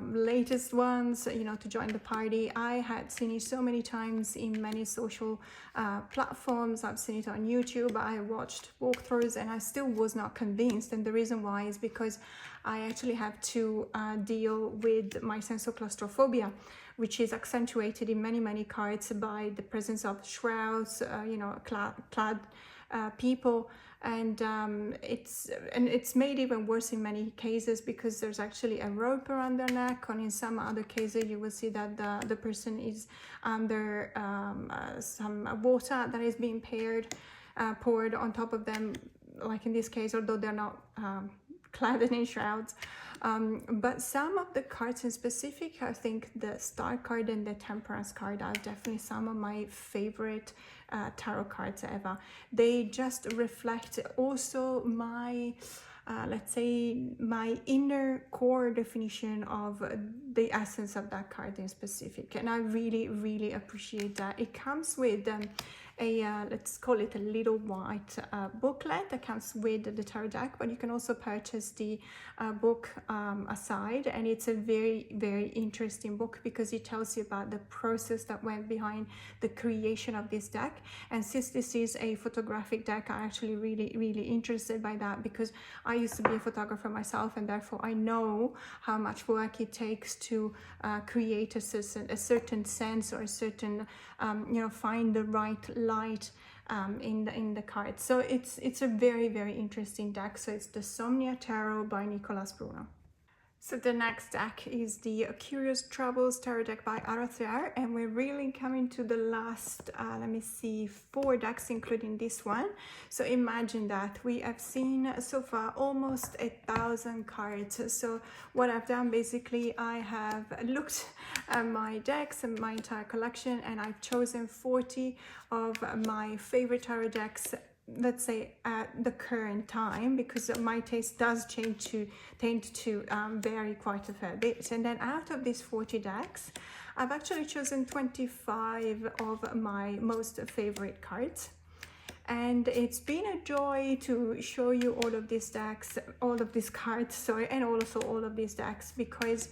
latest ones, to join the party. I had seen it so many times in many social platforms. I've seen it on YouTube. I watched walkthroughs and I still was not convinced. And the reason why is because I actually have to deal with my sense of claustrophobia, which is accentuated in many cards by the presence of shrouds, clad people, and it's made even worse in many cases because there's actually a rope around their neck, and in some other cases you will see that the person is under some water that is being poured on top of them, like in this case, although they're not clad in shrouds. But some of the cards in specific, I think the Star card and the Temperance card are definitely some of my favorite tarot cards ever. They just reflect also my let's say my inner core definition of the essence of that card in specific, and I really appreciate that. It comes with let's call it a little white booklet that comes with the tarot deck, but you can also purchase the book aside, and it's a very interesting book because it tells you about the process that went behind the creation of this deck. And since this is a photographic deck, I'm actually really interested by that because I used to be a photographer myself, and therefore I know how much work it takes to create a certain sense, or a certain find the right light in the card. So it's a very interesting deck. So it's the Somnia Tarot by Nicholas Bruno. So the next deck is the Curious Travels Tarot deck by Ana Tourian, and we're really coming to the last, let me see, 4 decks, including this one. So imagine that we have seen so far almost 1,000 cards. So what I've done, basically, I have looked at my decks and my entire collection, and I've chosen 40 of my favorite tarot decks, let's say at the current time, because my taste does tend to vary quite a fair bit. And then out of these 40 decks, I've actually chosen 25 of my most favorite cards. And it's been a joy to show you all of these decks, all of these cards, sorry, and also all of these decks, because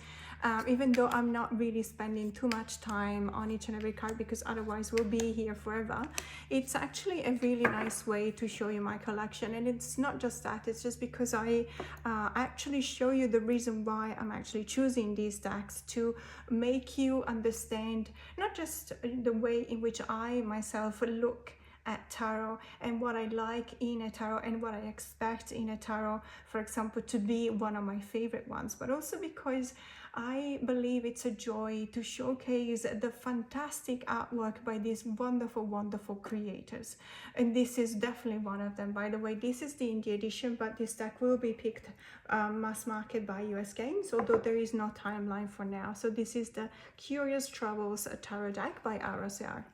even though I'm not really spending too much time on each and every card, because otherwise we'll be here forever, it's actually a really nice way to show you my collection. And it's not just that, it's just because I actually show you the reason why I'm actually choosing these decks, to make you understand not just the way in which I myself look at tarot and what I like in a tarot and what I expect in a tarot, for example, to be one of my favorite ones, but also because I believe it's a joy to showcase the fantastic artwork by these wonderful, wonderful creators. And this is definitely one of them. By the way, this is the indie edition, but this deck will be picked mass market by US Games, although there is no timeline for now. So this is the Curious Travels Tarot deck by Ana Tourian.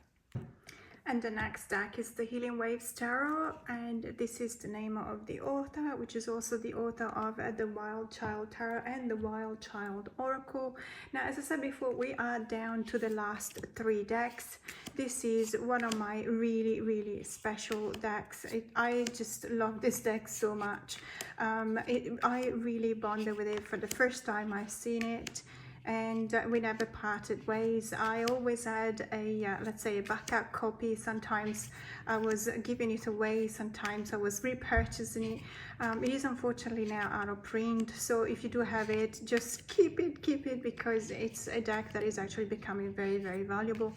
And the next deck is the Healing Waves Tarot, and this is the name of the author, which is also the author of the Wild Child Tarot and the Wild Child Oracle. Now, as I said before, we are down to the last 3 decks. This is one of my really, really special decks. I just love this deck so much. I really bonded with it for the first time I've seen it, and we never parted ways. I always had a, let's say, a backup copy. Sometimes I was giving it away, sometimes I was repurchasing it. It is unfortunately now out of print, so if you do have it, just keep it, because it's a deck that is actually becoming very, very valuable.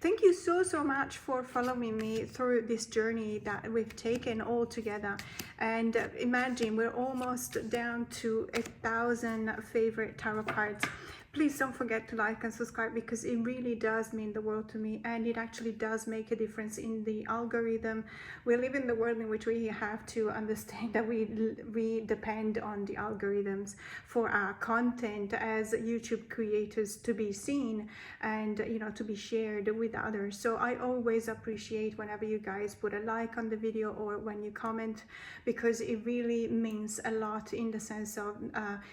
Thank you so much for following me through this journey that we've taken all together. And imagine we're almost down to 1,000 favorite tarot cards. Please don't forget to like and subscribe, because it really does mean the world to me, and it actually does make a difference in the algorithm. We live in the world in which we have to understand that we depend on the algorithms for our content as YouTube creators to be seen and, you know, to be shared with others. So I always appreciate whenever you guys put a like on the video or when you comment, because it really means a lot in the sense of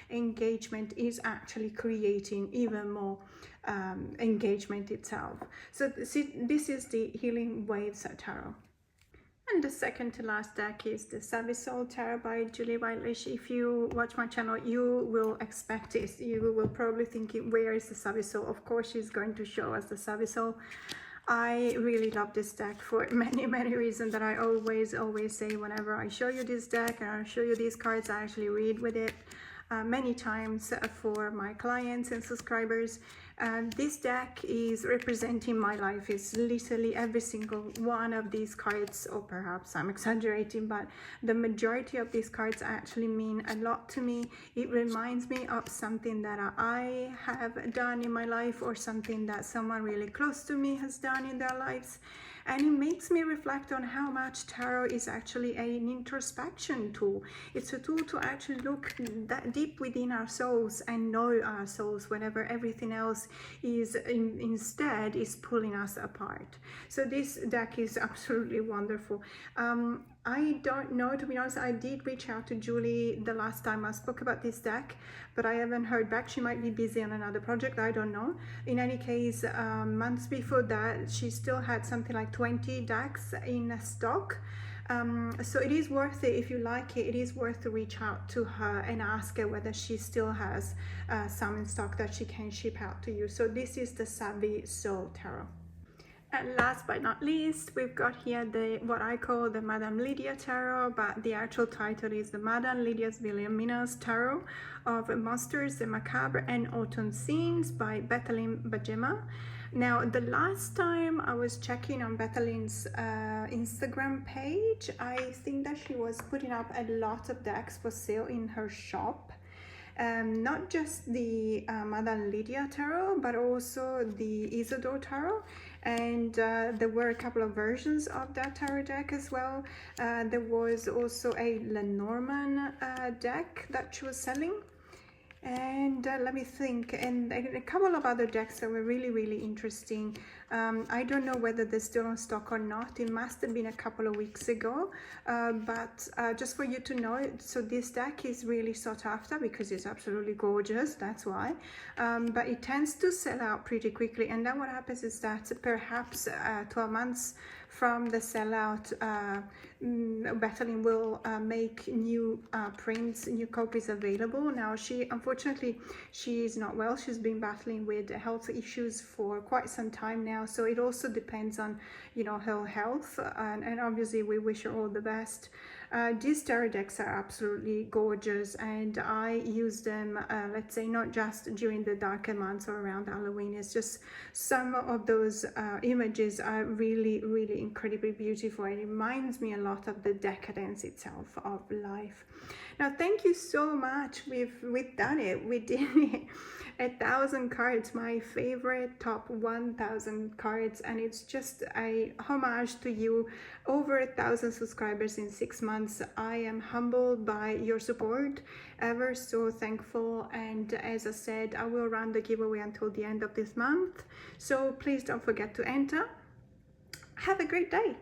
engagement is actually creating even more engagement itself. So this is the Healing Waves Tarot. And the second to last deck is the Savvy Soul Tarot by Julie Whitelish. If you watch my channel, you will expect it. You will probably think, where is the Savvy Soul? Of course, she's going to show us the Savvy Soul. I really love this deck for many reasons that I always say whenever I show you this deck and I show you these cards. I actually read with it many times for my clients and subscribers. This deck is representing my life. It's literally every single one of these cards, or perhaps I'm exaggerating, but the majority of these cards actually mean a lot to me. It reminds me of something that I have done in my life, or something that someone really close to me has done in their lives. And it makes me reflect on how much tarot is actually an introspection tool. It's a tool to actually look that deep within our souls and know our souls, whenever everything else is instead is pulling us apart. So this deck is absolutely wonderful. I don't know, to be honest. I did reach out to Julie the last time I spoke about this deck, but I haven't heard back. She might be busy on another project, I don't know. In any case, months before that, she still had something like 20 decks in stock. So it is worth it. If you like it, it is worth to reach out to her and ask her whether she still has some in stock that she can ship out to you. So this is the Savvy Soul Tarot. And last but not least, we've got here what I call the Madame Lydia Tarot, but the actual title is the Madame Lydia's Illuminations Tarot of Monsters, the Macabre and Autumn Scenes by Bethelyn Bajema. Now, the last time I was checking on Bethelyn's Instagram page, I think that she was putting up a lot of decks for sale in her shop. not just the Madame Lydia Tarot, but also the Isidore Tarot. And there were a couple of versions of that tarot deck as well. There was also a Lenormand deck that she was selling. And let me think, and a couple of other decks that were really interesting. I don't know whether they're still on stock or not. It must have been a couple of weeks ago, but just for you to know, so this deck is really sought after because it's absolutely gorgeous, that's why. But it tends to sell out pretty quickly, and then what happens is that perhaps 12 months from the sellout, Battling will make new prints, new copies available. Now, unfortunately, she is not well. She's been battling with health issues for quite some time now. So it also depends on, you know, her health. And obviously, we wish her all the best. These tarot decks are absolutely gorgeous, and I use them, let's say, not just during the darker months or around Halloween. It's just some of those images are really incredibly beautiful. It reminds me a lot of the decadence itself of life. Now, thank you so much. We've done it. We did it. 1,000 cards, my favorite top 1,000 cards, and it's just a homage to you. Over 1,000 subscribers in 6 months. I am humbled by your support, ever so thankful. And as I said, I will run the giveaway until the end of this month, so please don't forget to enter. Have a great day.